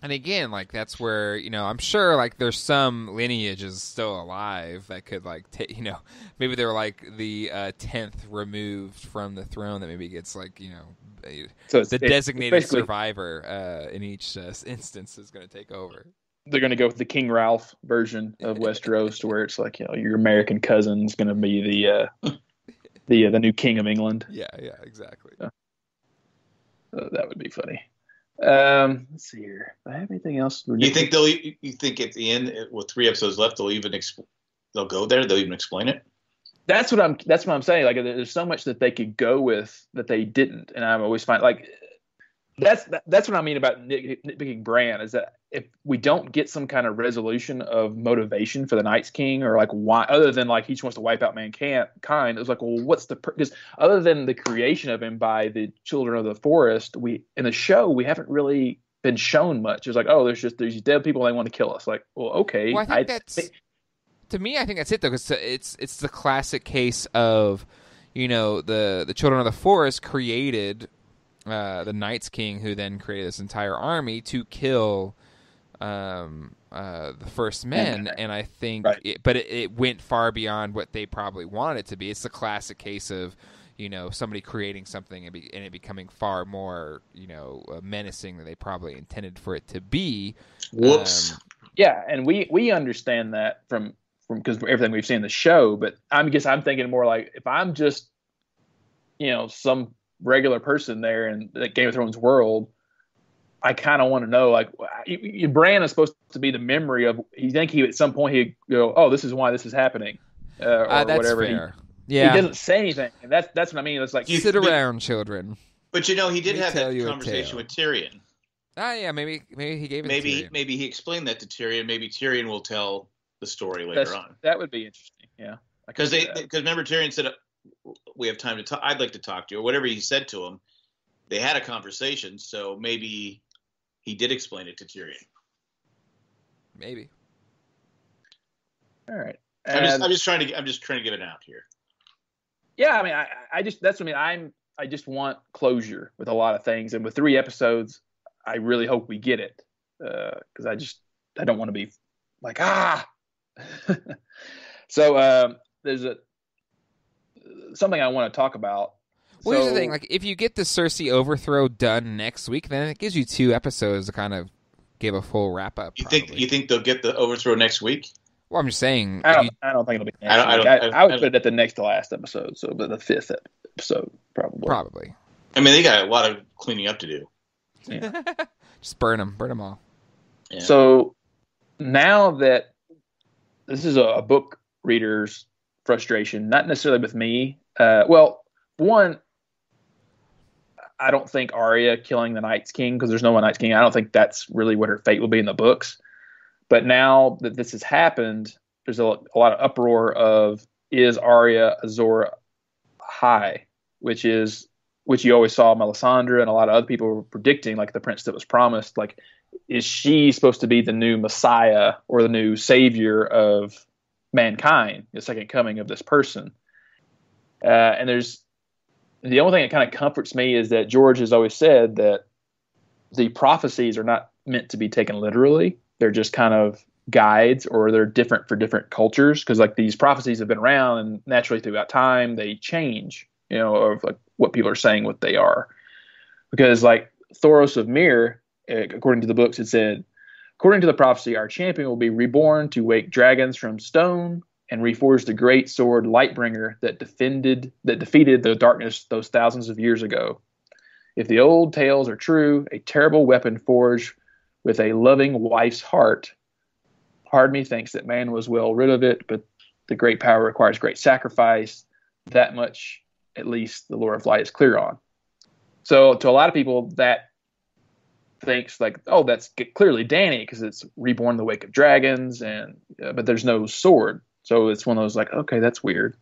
and again, like that's where I'm sure like there's some lineages still alive that could like maybe they're like the 10th removed from the throne that maybe gets like so the designated survivor in each instance is going to take over. They're going to go with the King Ralph version of Westeros, to where it's like your American cousin's going to be the new King of England. Yeah, exactly. That would be funny. Let's see here. Do I have anything else? You think you think at the end, with 3 episodes left, they'll go there? They'll even explain it? That's what I'm saying. Like, there's so much that they could go with that they didn't, and I'm always find like that's what I mean about nitpicking Bran, is that if we don't get some kind of resolution of motivation for the Night's King, or like why, other than like he just wants to wipe out mankind, it's like, well, what's because other than the creation of him by the children of the forest, in the show we haven't really been shown much. It's like, oh, there's these dead people, they want to kill us. Like, well, okay. Well, I think to me, I think that's it though, because it's the classic case of the children of the forest created the Night's King, who then created this entire army to kill the first men, and I think, right. But it went far beyond what they probably wanted it to be. It's the classic case of somebody creating something and it becoming far more menacing than they probably intended for it to be. Whoops. Yeah, and we understand that from because everything we've seen in the show. But I'm thinking more like, if I'm just some regular person there in the Game of Thrones world, I kind of want to know, like, Bran is supposed to be the memory of, you think he at some point he'd go, oh, this is why this is happening, or that's whatever. Fair. He doesn't say anything, and that's what I mean. It's like, sit around, children. But he did have that conversation with Tyrion. Yeah, maybe he gave it. To Tyrion. Maybe he explained that to Tyrion. Maybe Tyrion will tell the story later on. That would be interesting. Yeah, because remember Tyrion said, we have time to talk. I'd like to talk to you, or whatever he said to him. They had a conversation, so maybe he did explain it to Tyrion. Maybe. All right. I'm just trying to get it out here. Yeah, I mean, I just want closure with a lot of things, and with 3 episodes, I really hope we get it, because I don't want to be like So there's something I want to talk about. Well, here's the thing: like, if you get the Cersei overthrow done next week, then it gives you 2 episodes to kind of give a full wrap up. You think they'll get the overthrow next week? Well, I'm just saying. I don't think it'll be next week. I would put it at the next to last episode, so the 5th episode probably. Probably. I mean, they got a lot of cleaning up to do. Yeah. Just burn them all. Yeah. So now that this is a book reader's frustration, not necessarily with me. One, I don't think Arya killing the Night's King, because there's no one Night's King, I don't think that's really what her fate will be in the books. But now that this has happened, there's a lot of uproar of, is Arya Azor Ahai, which you always saw Melisandre and a lot of other people were predicting, like the prince that was promised. Like, is she supposed to be the new Messiah or the new savior of mankind, the second coming of this person? And there's the only thing that kind of comforts me is that George has always said that the prophecies are not meant to be taken literally. They're just kind of guides, or they're different for different cultures. Because like these prophecies have been around, and naturally throughout time they change, of like what people are saying, what they are. Because like Thoros of Myr, according to the books, it said, according to the prophecy, our champion will be reborn to wake dragons from stone and reforge the great sword Lightbringer that defeated the darkness those thousands of years ago. If the old tales are true, a terrible weapon forged with a loving wife's heart. Part of me thinks that man was well rid of it, but the great power requires great sacrifice. That much, at least, the Lord of Light is clear on. So to a lot of people, that thinks like, oh, that's clearly Dany, because it's reborn in the wake of dragons, but there's no sword. So it's one of those like, okay, that's weird.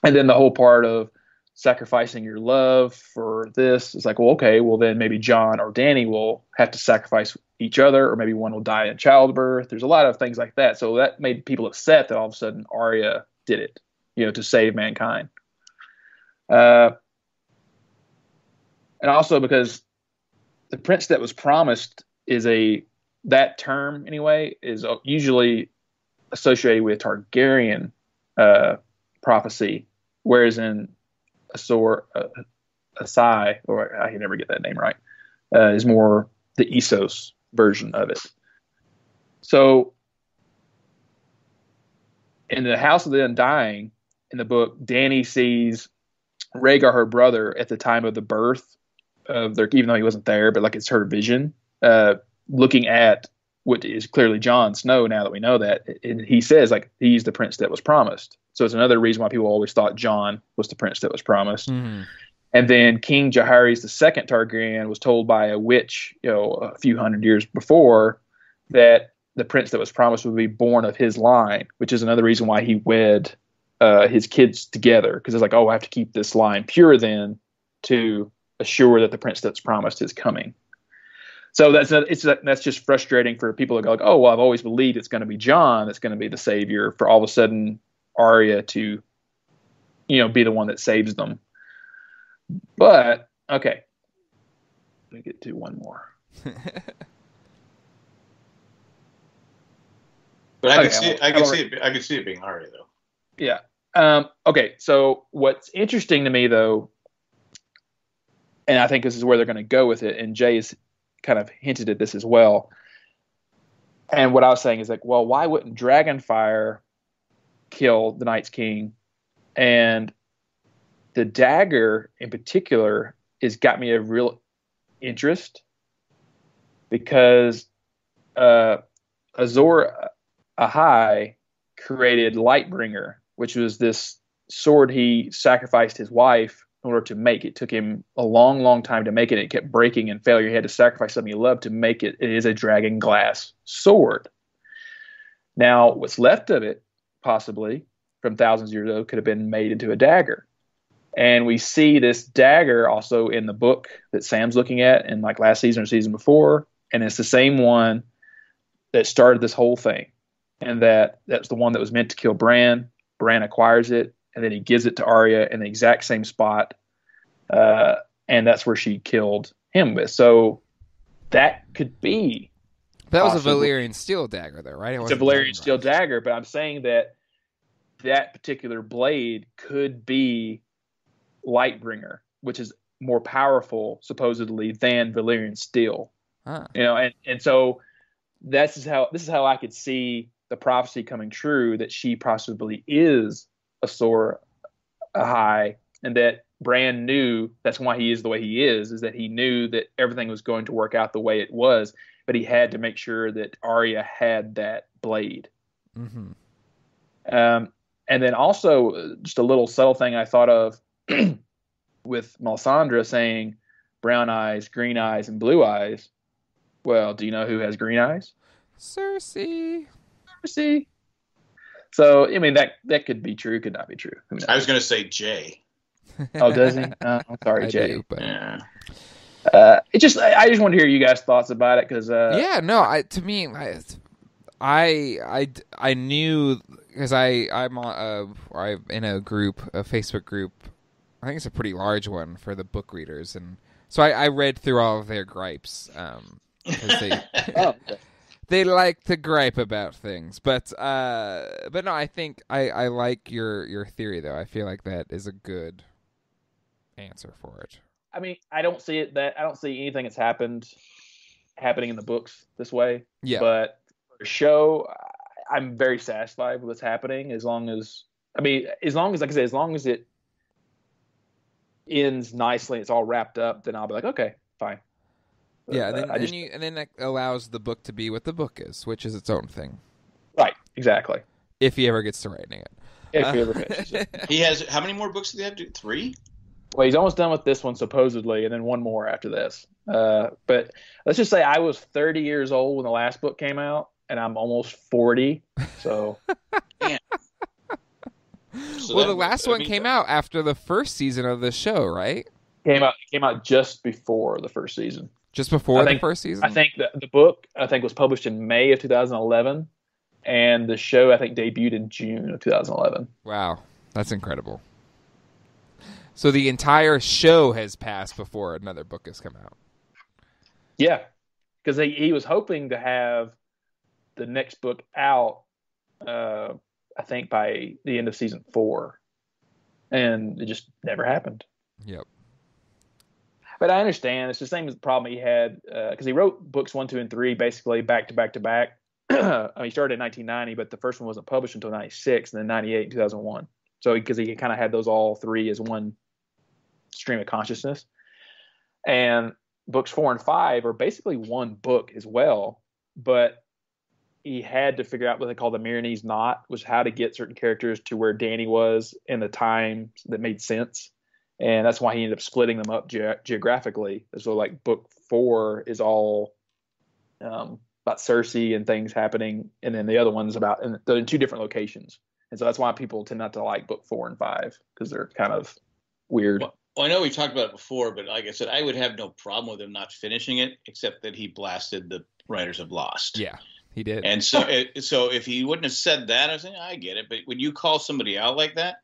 And then the whole part of sacrificing your love for this. It's like, well, okay, well then maybe Jon or Dany will have to sacrifice each other, or maybe one will die in childbirth. There's a lot of things like that. So that made people upset that all of a sudden Arya did it, to save mankind. And also because the prince that was promised that term anyway is usually associated with Targaryen prophecy, whereas in Asai, or I can never get that name right, is more the Essos version of it. So in the House of the Undying, in the book, Dany sees Rhaegar, her brother, at the time of the birth of their, even though he wasn't there, but like it's her vision, looking at what is clearly Jon Snow now that we know that. And he says, like, he's the prince that was promised. So it's another reason why people always thought Jon was the prince that was promised. Mm-hmm. And then King Jaehaerys II Targaryen was told by a witch, a few hundred years before, that the prince that was promised would be born of his line, which is another reason why he wed his kids together. Because it's like, oh, I have to keep this line pure then to assure that the prince that's promised is coming. So that's just frustrating for people that go like, oh, well, I've always believed it's going to be Jon that's going to be the savior, for all of a sudden Arya to, be the one that saves them. But okay, let me get to one more. But I could see it being Arya though. Yeah. Okay. So what's interesting to me though, and I think this is where they're going to go with it, and Jay has kind of hinted at this as well. And what I was saying is like, well, why wouldn't Dragonfire kill the Night's King? And the dagger in particular has got me a real interest, because Azor Ahai created Lightbringer, which was this sword he sacrificed his wife in order to make. It took him a long, long time to make it. It kept breaking and failure. He had to sacrifice something he loved to make it. It is a dragon glass sword. Now, what's left of it, possibly from thousands of years ago, could have been made into a dagger. And we see this dagger also in the book that Sam's looking at in like last season or season before. And it's the same one that started this whole thing. And that's the one that was meant to kill Bran. Bran acquires it, and then he gives it to Arya in the exact same spot. And that's where she killed him with. So that could be. That was a Valyrian steel dagger, though, right? It's a Valyrian steel dagger, but I'm saying that particular blade could be Lightbringer, which is more powerful, supposedly, than Valyrian steel. Huh. And so this is how I could see the prophecy coming true, that she possibly is Azor Ahai, and that Bran knew that's why he is the way he is that he knew that everything was going to work out the way it was, but he had to make sure that Arya had that blade. Mm-hmm. And then also just a little subtle thing I thought of with Melisandre saying brown eyes, green eyes, and blue eyes. Well, do you know who has green eyes? Cersei. So, I mean, that could be true, could not be true. I was going to say Jay. Oh, does he? I'm sorry, Jay. Do, but... Yeah. I just want to hear you guys' thoughts about it, because I knew, because I'm in a group, a Facebook group. I think it's a pretty large one for the book readers, and so I read through all of their gripes. They like to gripe about things, but no, I think I like your theory though. I feel like that is a good answer for it. I mean, I don't see anything that's happening in the books this way. Yeah. But for the show, I'm very satisfied with what's happening, as long as like I said, as long as it ends nicely, it's all wrapped up, then I'll be like, okay, fine. Yeah, and then that allows the book to be what the book is, which is its own thing. Right, exactly. If he ever gets to writing it. If he ever finishes it. He has, how many more books do they have to do? 3? Well, he's almost done with this one, supposedly, and then one more after this. But let's just say I was 30 years old when the last book came out, and I'm almost 40, so... So Well, the last one came out after the first season of the show, right? Came out just before the first season. Just before the first season? I think the book was published in May of 2011, and the show I think debuted in June of 2011. Wow, that's incredible. So the entire show has passed before another book has come out. Yeah, because he was hoping to have the next book out, I think by the end of season 4, and it just never happened. Yep. But I understand it's the same as the problem he had because he wrote books 1, 2, and 3 basically back to back to back. I mean, he started in 1990, but the first one wasn't published until 96, and then 98 and 2001. So because he kind of had those all 3 as one stream of consciousness, and books 4 and 5 are basically one book as well, but he had to figure out what they call the Milanese knot, was how to get certain characters to where Danny was in the time that made sense. And that's why he ended up splitting them up geographically. So like book 4 is all about Cersei and things happening. And then the other one's about, and they're in 2 different locations. And so that's why people tend not to like book 4 and 5, because they're kind of weird. Well, I know we talked about it before, but like I said, I would have no problem with him not finishing it, except that he blasted the writers of Lost. Yeah, he did. And so, so if he wouldn't have said that, I was saying, I get it. But when you call somebody out like that,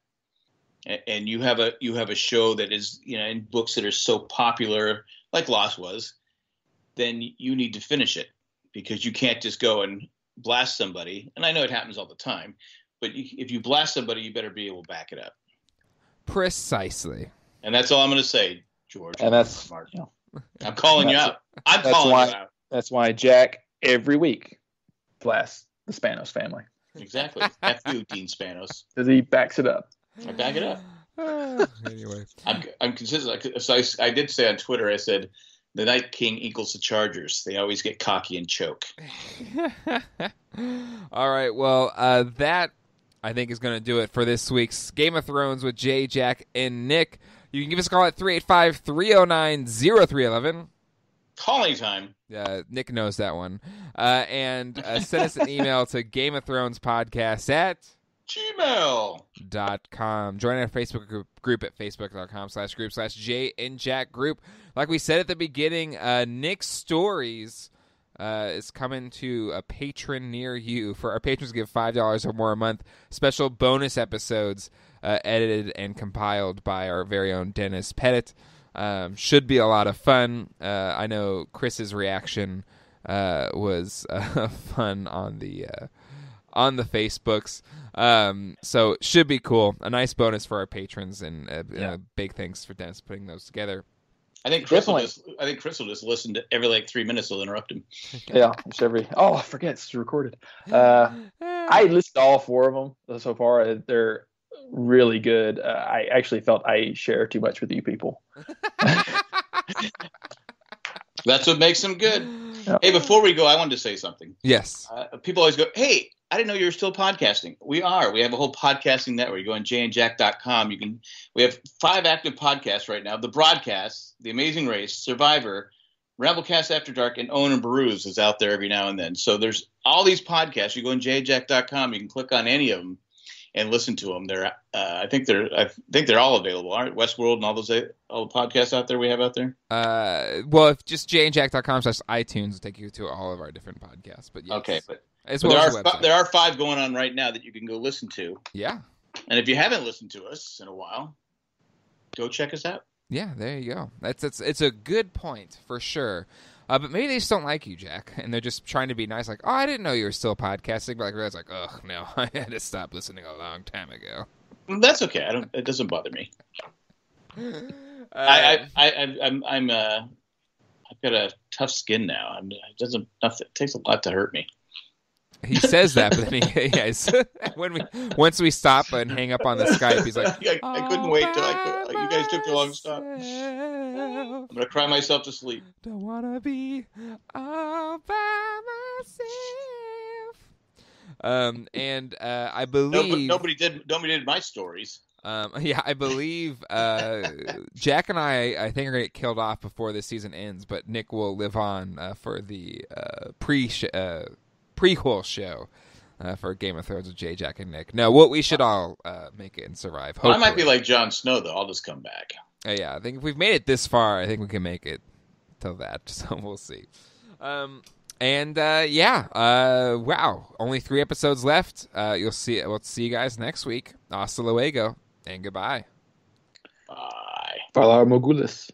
and you have a show that is, in books that are so popular, like Lost was, then you need to finish it, because you can't just go and blast somebody. And I know it happens all the time, but if you blast somebody, you better be able to back it up. Precisely. And that's all I'm going to say, George. And that's, I'm calling you out. I'm calling you out. That's why Jack every week blasts the Spanos family. Exactly. F you, Dean Spanos. Because he backs it up. I back it up. Anyway, I'm consistent. So I did say on Twitter, I said, the Night King equals the Chargers. They always get cocky and choke. All right. Well, that I think is going to do it for this week's Game of Thrones with Jay, Jack, and Nick. You can give us a call at 385-309-0311. Calling time. Nick knows that one. And send us an email to GameofThronespodcast at gmail.com. Join our Facebook group at facebook.com/group/Jay and Jack group. Like we said at the beginning, Nick's Stories is coming to a patron near you. For our patrons, give $5 or more a month. Special bonus episodes edited and compiled by our very own Dennis Pettit. Should be a lot of fun. I know Chris's reaction was fun on the Facebooks. So should be cool. A nice bonus for our patrons, and big thanks for Dennis putting those together. I think Chris will just listen to every 3 minutes. They'll interrupt him. Yeah, just I forget it's recorded. I listened to all 4 of them so far. They're really good. I actually felt I share too much with you people. That's what makes them good. Yep. Hey, before we go, I wanted to say something. Yes. People always go, hey, I didn't know you were still podcasting. We are. We have a whole podcasting network. You go on jayandjack.com. We have 5 active podcasts right now. The Broadcast, The Amazing Race, Survivor, Ramblecast After Dark, and Owen and Baruz is out there every now and then. So there's all these podcasts. You go on jayandjack.com. You can click on any of them and listen to them. I think they're all available, aren't Westworld and all the podcasts out there we have out there. Well, if just jayandjack.com/iTunes will take you to all of our different podcasts. But yes. Okay, but well there are 5 going on right now that you can go listen to. Yeah. And if you haven't listened to us in a while, go check us out. Yeah, there you go. It's a good point for sure. But maybe they just don't like you, Jack, and they're just trying to be nice. Like, oh, I didn't know you were still podcasting, but I realized, ugh, no, I had to stop listening a long time ago. That's okay. It doesn't bother me. I've got a tough skin now. It takes a lot to hurt me. He says that, but then once we stop and hang up on the Skype, he's like, I couldn't wait till you guys took too long to stop. I'm gonna cry myself to sleep. Don't wanna be all by myself. And I believe nobody did my stories. I believe Jack and I think are gonna get killed off before this season ends, but Nick will live on for the prequel show for Game of Thrones with Jay, Jack, and Nick. No, we should all make it and survive. Well, I might be hopefully. like Jon Snow, though. I'll just come back. Yeah, I think if we've made it this far, I think we can make it till that. So we'll see. Wow, only 3 episodes left. We'll see you guys next week. Hasta luego and goodbye. Bye. Valar Morghulis.